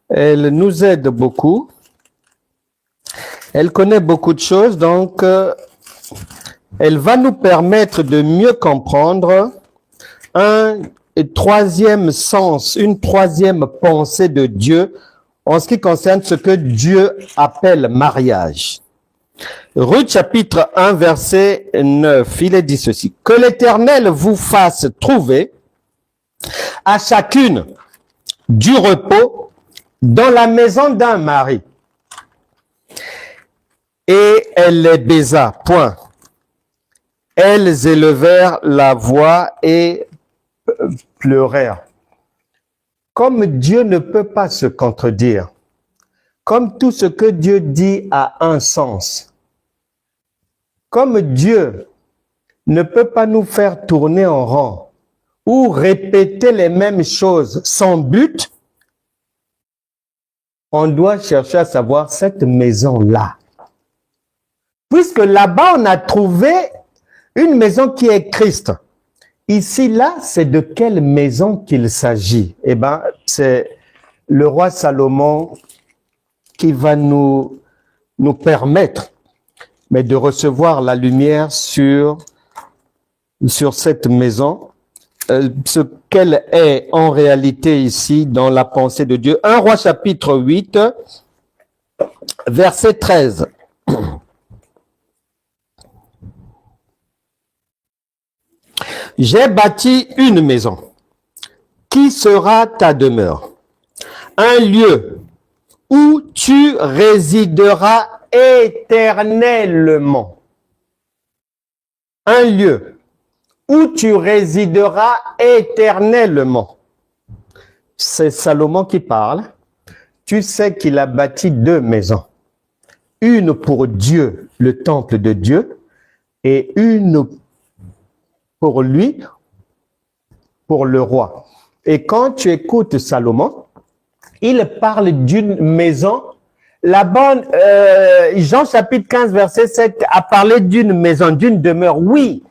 elle nous aide beaucoup. Elle connaît beaucoup de choses, donc elle va nous permettre de mieux comprendre un troisième sens, une troisième pensée de Dieu en ce qui concerne ce que Dieu appelle mariage. Ruth chapitre 1 verset 9, il est dit ceci: que l'Éternel vous fasse trouver à chacune du repos dans la maison d'un mari. Et elle les baisa, point. Elles élevèrent la voix et pleurèrent. Comme Dieu ne peut pas se contredire, comme tout ce que Dieu dit a un sens, comme Dieu ne peut pas nous faire tourner en rond ou répéter les mêmes choses sans but, on doit chercher à savoir cette maison-là. Puisque là-bas, on a trouvé une maison qui est Christ. Ici, là, c'est de quelle maison qu'il s'agit? Eh bien, c'est le roi Salomon qui va nous permettre de recevoir la lumière sur cette maison, ce qu'elle est en réalité ici dans la pensée de Dieu. 1 Roi chapitre 8, verset 13. J'ai bâti une maison. Qui sera ta demeure? Un lieu où tu résideras éternellement. Un lieu où tu résideras éternellement. C'est Salomon qui parle. Tu sais qu'il a bâti deux maisons. Une pour Dieu, le temple de Dieu, et une pour lui, pour le roi. Et quand tu écoutes Salomon, il parle d'une maison. Là-bas, Jean chapitre 15, verset 7 a parlé d'une maison, d'une demeure, oui.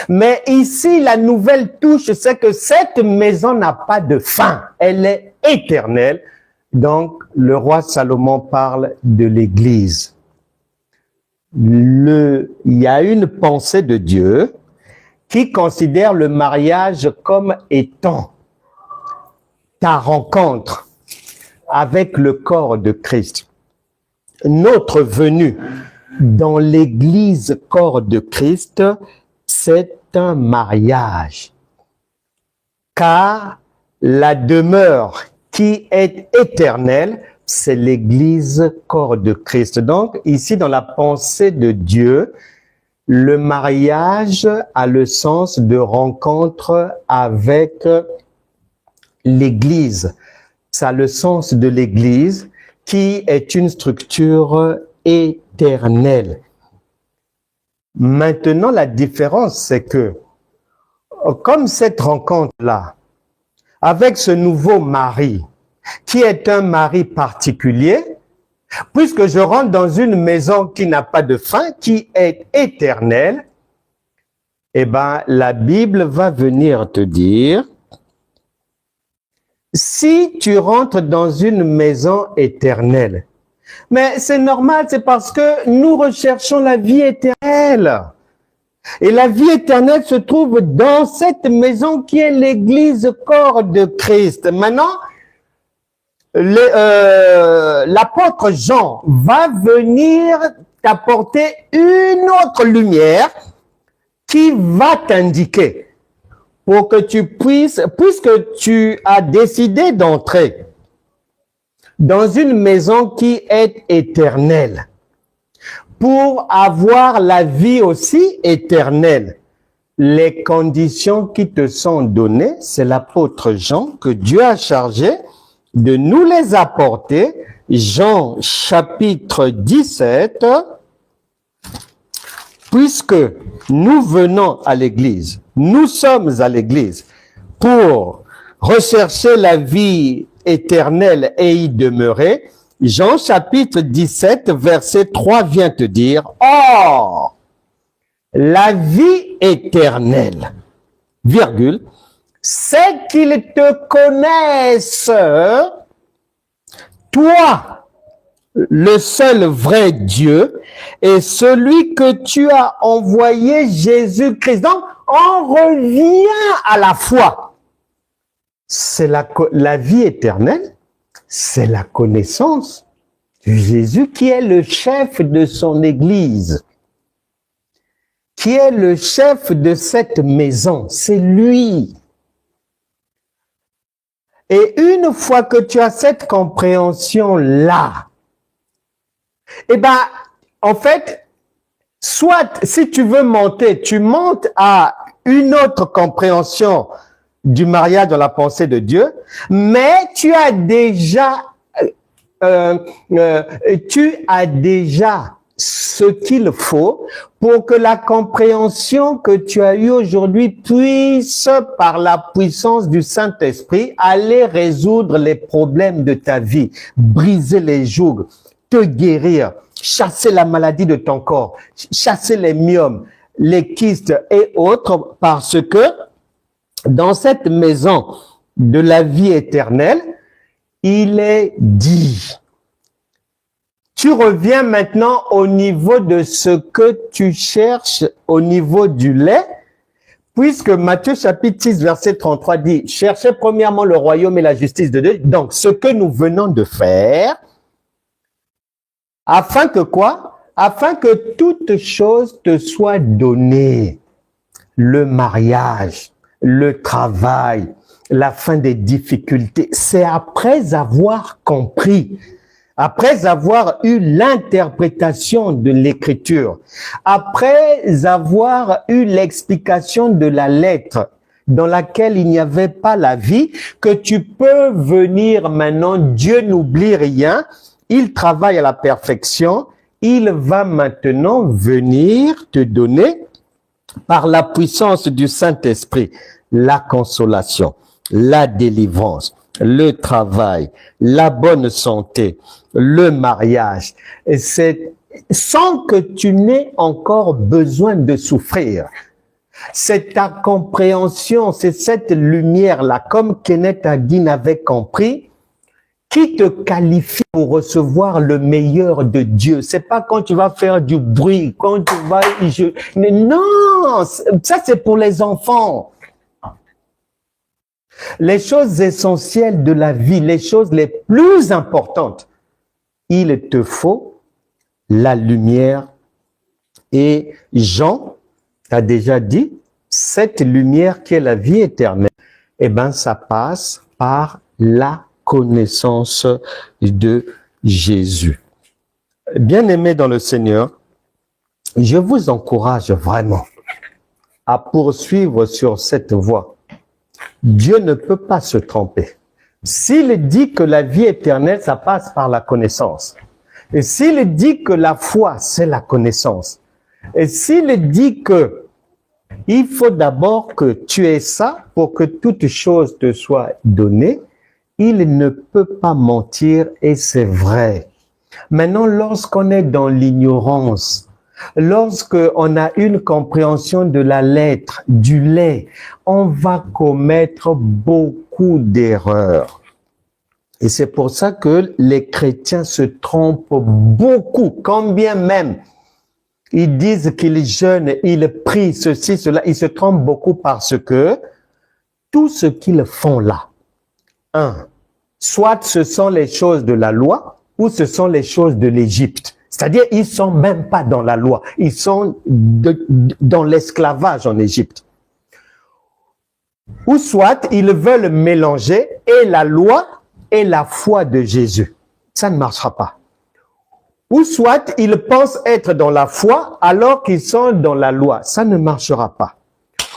Mais ici, la nouvelle touche, c'est que cette maison n'a pas de fin. Elle est éternelle. Donc, le roi Salomon parle de l'Église. Il y a une pensée de Dieu qui considère le mariage comme étant ta rencontre avec le corps de Christ. Notre venue dans l'Église corps de Christ, c'est un mariage. Car la demeure qui est éternelle, c'est l'Église corps de Christ. Donc, ici, dans la pensée de Dieu, le mariage a le sens de rencontre avec l'Église. Ça a le sens de l'Église qui est une structure éternelle. Maintenant, la différence, c'est que, comme cette rencontre-là, avec ce nouveau mari, qui est un mari particulier, puisque je rentre dans une maison qui n'a pas de fin, qui est éternelle, eh bien, la Bible va venir te dire, si tu rentres dans une maison éternelle, mais c'est normal, c'est parce que nous recherchons la vie éternelle. Et la vie éternelle se trouve dans cette maison qui est l'église corps de Christ. Maintenant, l'apôtre Jean va venir t'apporter une autre lumière qui va t'indiquer pour que tu puisses, puisque tu as décidé d'entrer dans une maison qui est éternelle, pour avoir la vie aussi éternelle. Les conditions qui te sont données, c'est l'apôtre Jean que Dieu a chargé de nous les apporter. Jean chapitre 17, puisque nous venons à l'église, nous sommes à l'église pour rechercher la vie éternelle et y demeurer. Jean chapitre 17, verset 3 vient te dire, « Or, la vie éternelle, virgule, c'est qu'ils te connaissent, toi, le seul vrai Dieu, et celui que tu as envoyé, Jésus-Christ. » Donc, on revient à la foi. C'est la vie éternelle. C'est la connaissance de Jésus qui est le chef de son église, qui est le chef de cette maison. C'est lui. Et une fois que tu as cette compréhension-là, eh ben, en fait, soit si tu veux monter, tu montes à une autre compréhension du mariage dans la pensée de Dieu, mais tu as déjà ce qu'il faut pour que la compréhension que tu as eue aujourd'hui puisse, par la puissance du Saint-Esprit, aller résoudre les problèmes de ta vie, briser les jougs, te guérir, chasser la maladie de ton corps, chasser les myomes, les kystes et autres, parce que dans cette maison de la vie éternelle, il est dit. Tu reviens maintenant au niveau de ce que tu cherches au niveau du lait, puisque Matthieu chapitre 6 verset 33 dit, cherchez premièrement le royaume et la justice de Dieu. Donc, ce que nous venons de faire, afin que quoi? Afin que toute chose te soit donnée. Le mariage, le travail, la fin des difficultés, c'est après avoir compris, après avoir eu l'interprétation de l'écriture, après avoir eu l'explication de la lettre dans laquelle il n'y avait pas la vie, que tu peux venir maintenant, Dieu n'oublie rien, il travaille à la perfection, il va maintenant venir te donner par la puissance du Saint-Esprit, la consolation, la délivrance, le travail, la bonne santé, le mariage. Et c'est sans que tu n'aies encore besoin de souffrir. C'est ta compréhension, c'est cette lumière-là, comme Kenneth Hagin avait compris, qui te qualifie pour recevoir le meilleur de Dieu. C'est pas quand tu vas faire du bruit, quand tu vas... Non, ça c'est pour les enfants. Les choses essentielles de la vie, les choses les plus importantes, il te faut la lumière. Et Jean a déjà dit, cette lumière qui est la vie éternelle, eh ben ça passe par la connaissance de Jésus. Bien-aimés dans le Seigneur, je vous encourage vraiment à poursuivre sur cette voie. Dieu ne peut pas se tromper. S'il dit que la vie éternelle, ça passe par la connaissance, et s'il dit que la foi, c'est la connaissance, et s'il dit que il faut d'abord que tu aies ça pour que toute chose te soit donnée, il ne peut pas mentir et c'est vrai. Maintenant, lorsqu'on est dans l'ignorance, lorsqu'on a une compréhension de la lettre, du lait, on va commettre beaucoup d'erreurs. Et c'est pour ça que les chrétiens se trompent beaucoup, quand bien même ils disent qu'ils jeûnent, ils prient, ceci, cela, ils se trompent beaucoup parce que tout ce qu'ils font là, soit ce sont les choses de la loi ou ce sont les choses de l'Égypte. C'est-à-dire, ils sont même pas dans la loi, ils sont dans l'esclavage en Égypte. Ou soit ils veulent mélanger et la loi et la foi de Jésus. Ça ne marchera pas. Ou soit ils pensent être dans la foi alors qu'ils sont dans la loi. Ça ne marchera pas.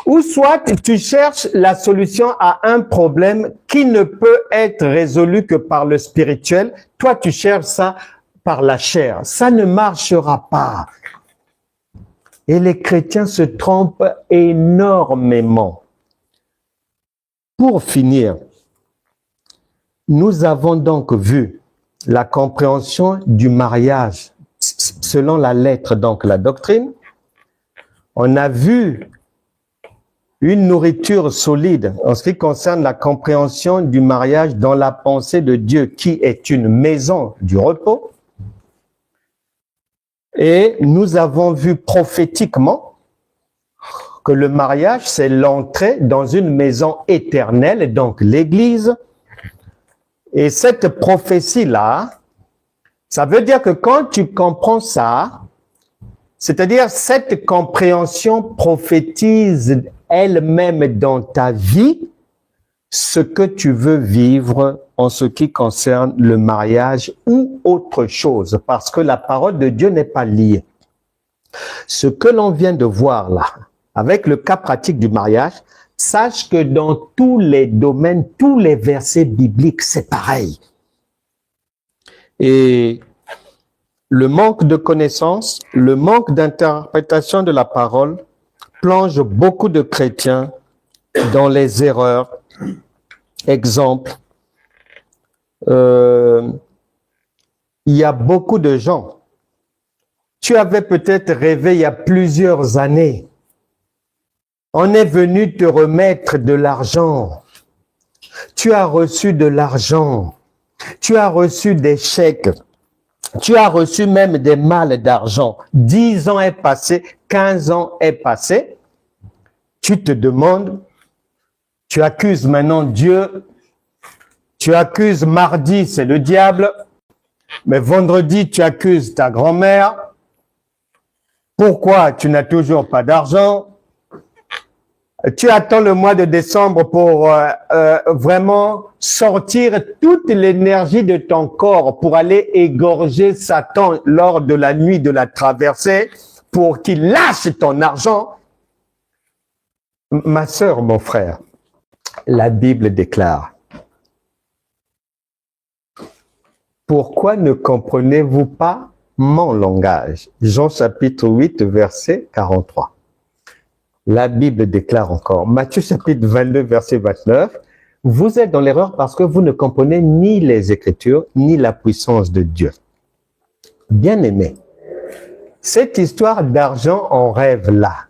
Ou soit tu cherches la solution à un problème qui ne peut être résolu que par le spirituel. Toi, tu cherches ça par la chair. Ça ne marchera pas. Et les chrétiens se trompent énormément. Pour finir, nous avons donc vu la compréhension du mariage selon la lettre, donc la doctrine. On a vu une nourriture solide en ce qui concerne la compréhension du mariage dans la pensée de Dieu qui est une maison du repos. Et nous avons vu prophétiquement que le mariage, c'est l'entrée dans une maison éternelle, donc l'Église. Et cette prophétie-là, ça veut dire que quand tu comprends ça, c'est-à-dire cette compréhension prophétise elle-même dans ta vie ce que tu veux vivre en ce qui concerne le mariage ou autre chose, parce que la parole de Dieu n'est pas liée. Ce que l'on vient de voir là, avec le cas pratique du mariage, sache que dans tous les domaines, tous les versets bibliques, c'est pareil. Et le manque de connaissance, le manque d'interprétation de la parole plonge beaucoup de chrétiens dans les erreurs. Exemple, il y a beaucoup de gens. Tu avais peut-être rêvé il y a plusieurs années. On est venu te remettre de l'argent. Tu as reçu de l'argent. Tu as reçu des chèques. Tu as reçu même des malles d'argent. 10 ans est passé, 15 ans est passé. Tu te demandes, tu accuses maintenant Dieu. Tu accuses mardi, c'est le diable. Mais vendredi, tu accuses ta grand-mère. Pourquoi tu n'as toujours pas d'argent? Tu attends le mois de décembre pour vraiment sortir toute l'énergie de ton corps pour aller égorger Satan lors de la nuit de la traversée pour qu'il lâche ton argent. Ma sœur, mon frère, la Bible déclare: pourquoi ne comprenez-vous pas mon langage? Jean chapitre 8, verset 43. La Bible déclare encore, Matthieu chapitre 22, verset 29, vous êtes dans l'erreur parce que vous ne comprenez ni les Écritures, ni la puissance de Dieu. Bien-aimé, cette histoire d'argent en rêve là,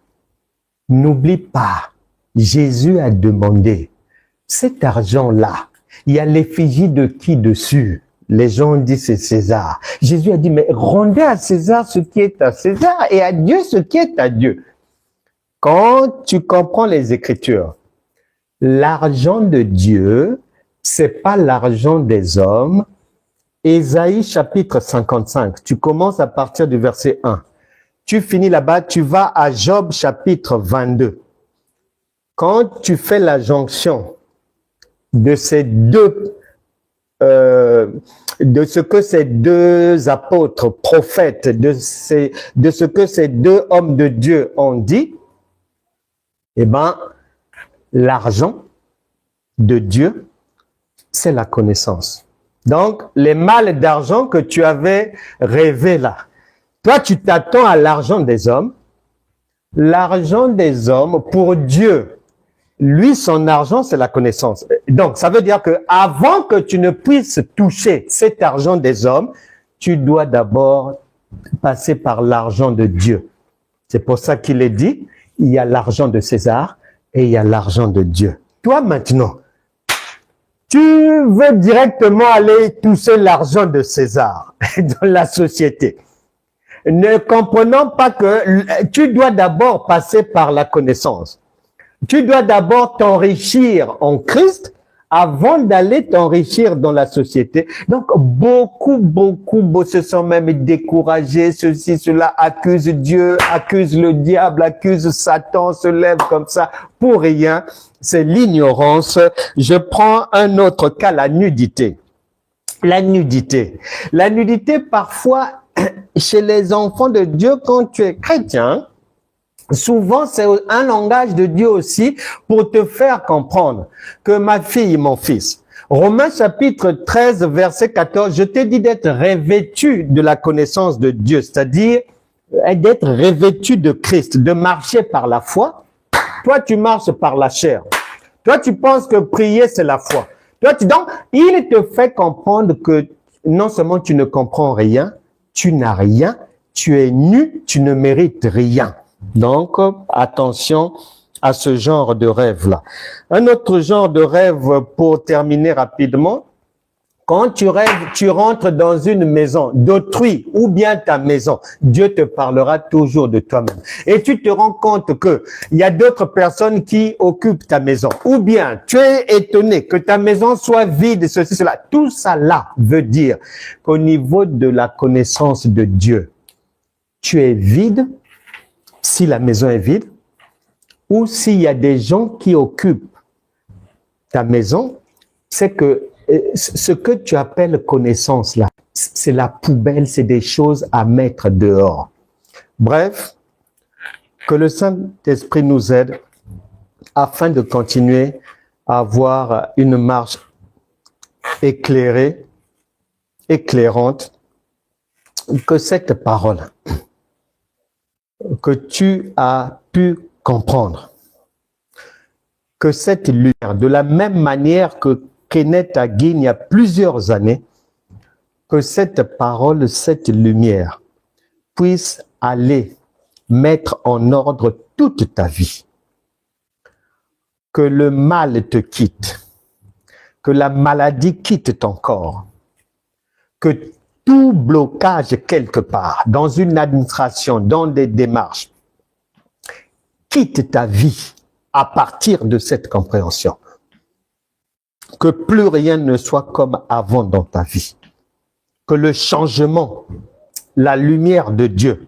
n'oublie pas, Jésus a demandé, cet argent-là, il y a l'effigie de qui dessus? Les gens disent c'est César. Jésus a dit, mais rendez à César ce qui est à César et à Dieu ce qui est à Dieu. Quand tu comprends les Écritures, l'argent de Dieu, c'est pas l'argent des hommes. Ésaïe chapitre 55, tu commences à partir du verset 1. Tu finis là-bas, tu vas à Job chapitre 22. Quand tu fais la jonction de ces deux, de ce que ces deux apôtres, prophètes, de ce que ces deux hommes de Dieu ont dit, eh bien, l'argent de Dieu, c'est la connaissance. Donc, les malles d'argent que tu avais rêvé là, toi, tu t'attends à l'argent des hommes. L'argent des hommes, pour Dieu, Lui, son argent, c'est la connaissance. Donc, ça veut dire que avant que tu ne puisses toucher cet argent des hommes, tu dois d'abord passer par l'argent de Dieu. C'est pour ça qu'il est dit, il y a l'argent de César et il y a l'argent de Dieu. Toi, maintenant, tu veux directement aller toucher l'argent de César dans la société. Ne comprenant pas que tu dois d'abord passer par la connaissance. Tu dois d'abord t'enrichir en Christ avant d'aller t'enrichir dans la société. Donc, beaucoup se sont même découragés, ceci, cela, accuse Dieu, accuse le diable, accuse Satan, se lève comme ça pour rien. C'est l'ignorance. Je prends un autre cas, la nudité. La nudité. La nudité, parfois, chez les enfants de Dieu, quand tu es chrétien, souvent, c'est un langage de Dieu aussi pour te faire comprendre que ma fille, mon fils. Romains chapitre 13, verset 14, je t'ai dit d'être revêtu de la connaissance de Dieu, c'est-à-dire d'être revêtu de Christ, de marcher par la foi. Toi, tu marches par la chair. Toi, tu penses que prier, c'est la foi. Toi, donc, il te fait comprendre que non seulement tu ne comprends rien, tu n'as rien, tu es nu, tu ne mérites rien. Donc, attention à ce genre de rêve-là. Un autre genre de rêve, pour terminer rapidement, quand tu rêves, tu rentres dans une maison d'autrui ou bien ta maison, Dieu te parlera toujours de toi-même. Et tu te rends compte que il y a d'autres personnes qui occupent ta maison. Ou bien tu es étonné que ta maison soit vide, ceci, cela. Tout ça là veut dire qu'au niveau de la connaissance de Dieu, tu es vide si la maison est vide ou s'il y a des gens qui occupent ta maison, c'est que ce que tu appelles connaissance là, c'est la poubelle, c'est des choses à mettre dehors. Bref, que le Saint-Esprit nous aide afin de continuer à avoir une marche éclairée, éclairante, que cette parole que tu as pu comprendre, que cette lumière, de la même manière que Kenneth Hagin, il y a plusieurs années, que cette parole, cette lumière puisse aller mettre en ordre toute ta vie. Que le mal te quitte, que la maladie quitte ton corps, que tout blocage quelque part, dans une administration, dans des démarches, quitte ta vie à partir de cette compréhension. Que plus rien ne soit comme avant dans ta vie. Que le changement, la lumière de Dieu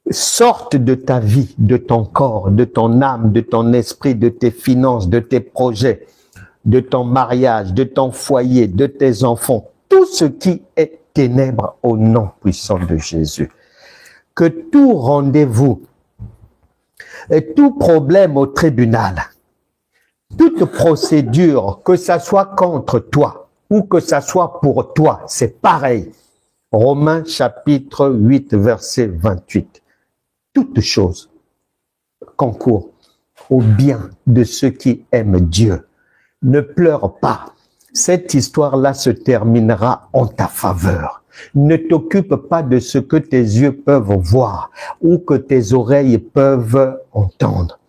sorte de ta vie, de ton corps, de ton âme, de ton esprit, de tes finances, de tes projets, de ton mariage, de ton foyer, de tes enfants. Tout ce qui est ténèbres au nom puissant de Jésus. Que tout rendez-vous et tout problème au tribunal, toute procédure, que ça soit contre toi ou que ça soit pour toi, c'est pareil. Romains chapitre 8, verset 28. Toute chose concourt au bien de ceux qui aiment Dieu. Ne pleure pas. Cette histoire-là se terminera en ta faveur. Ne t'occupe pas de ce que tes yeux peuvent voir ou que tes oreilles peuvent entendre.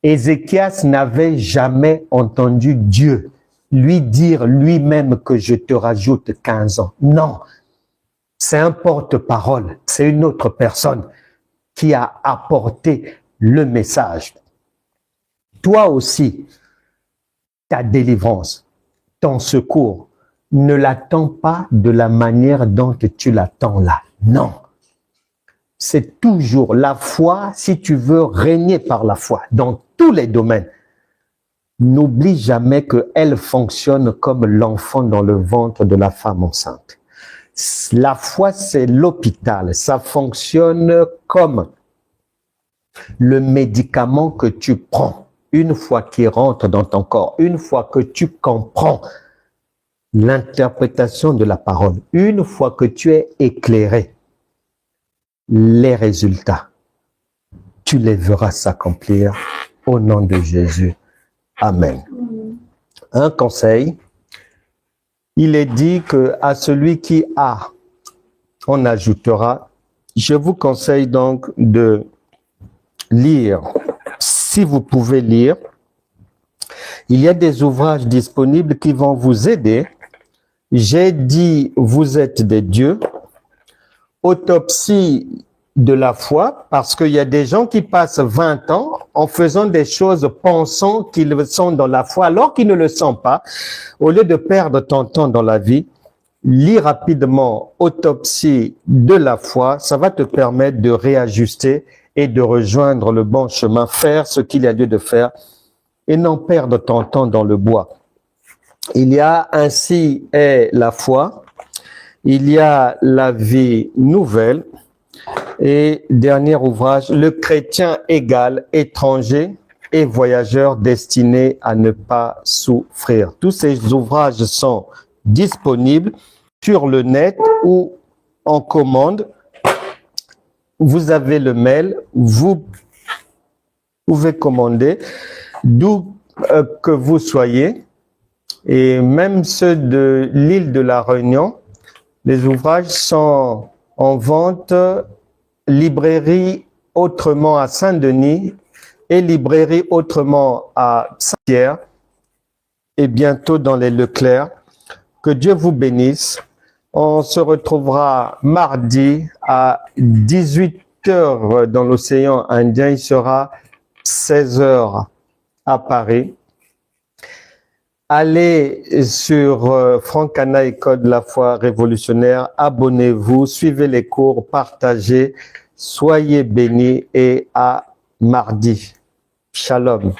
Ézéchias n'avait jamais entendu Dieu lui dire lui-même que je te rajoute 15 ans. Non, c'est un porte-parole, c'est une autre personne qui a apporté le message. Toi aussi, ta délivrance, ton secours, ne l'attends pas de la manière dont tu l'attends là. Non. C'est toujours la foi, si tu veux régner par la foi dans tous les domaines. N'oublie jamais qu'elle fonctionne comme l'enfant dans le ventre de la femme enceinte. La foi, c'est l'hôpital. Ça fonctionne comme le médicament que tu prends une fois qu'il rentre dans ton corps, une fois que tu comprends l'interprétation de la parole, une fois que tu es éclairé, les résultats, tu les verras s'accomplir au nom de Jésus. Amen. Un conseil, il est dit que à celui qui a, on ajoutera. Je vous conseille donc de lire, si vous pouvez lire. Il y a des ouvrages disponibles qui vont vous aider. J'ai dit, vous êtes des dieux. Autopsie de la foi, parce qu'il y a des gens qui passent 20 ans en faisant des choses pensant qu'ils sont dans la foi, alors qu'ils ne le sont pas. Au lieu de perdre ton temps dans la vie, lis rapidement Autopsie de la foi, ça va te permettre de réajuster et de rejoindre le bon chemin, faire ce qu'il y a lieu de faire et non perdre ton temps dans le bois. Il y a Ainsi est la foi, il y a La vie nouvelle et dernier ouvrage, Le chrétien égal, étranger et voyageur destiné à ne pas souffrir. Tous ces ouvrages sont disponibles sur le net ou en commande. Vous avez le mail, vous pouvez commander d'où que vous soyez, et même ceux de l'île de la Réunion. Les ouvrages sont en vente, librairie Autrement à Saint-Denis et librairie Autrement à Saint-Pierre et bientôt dans les Leclerc. Que Dieu vous bénisse. On se retrouvera mardi à 18h dans l'océan Indien. Il sera 16h à Paris. Allez sur Franck Anna École de la foi révolutionnaire. Abonnez-vous, suivez les cours, partagez. Soyez bénis et à mardi. Shalom.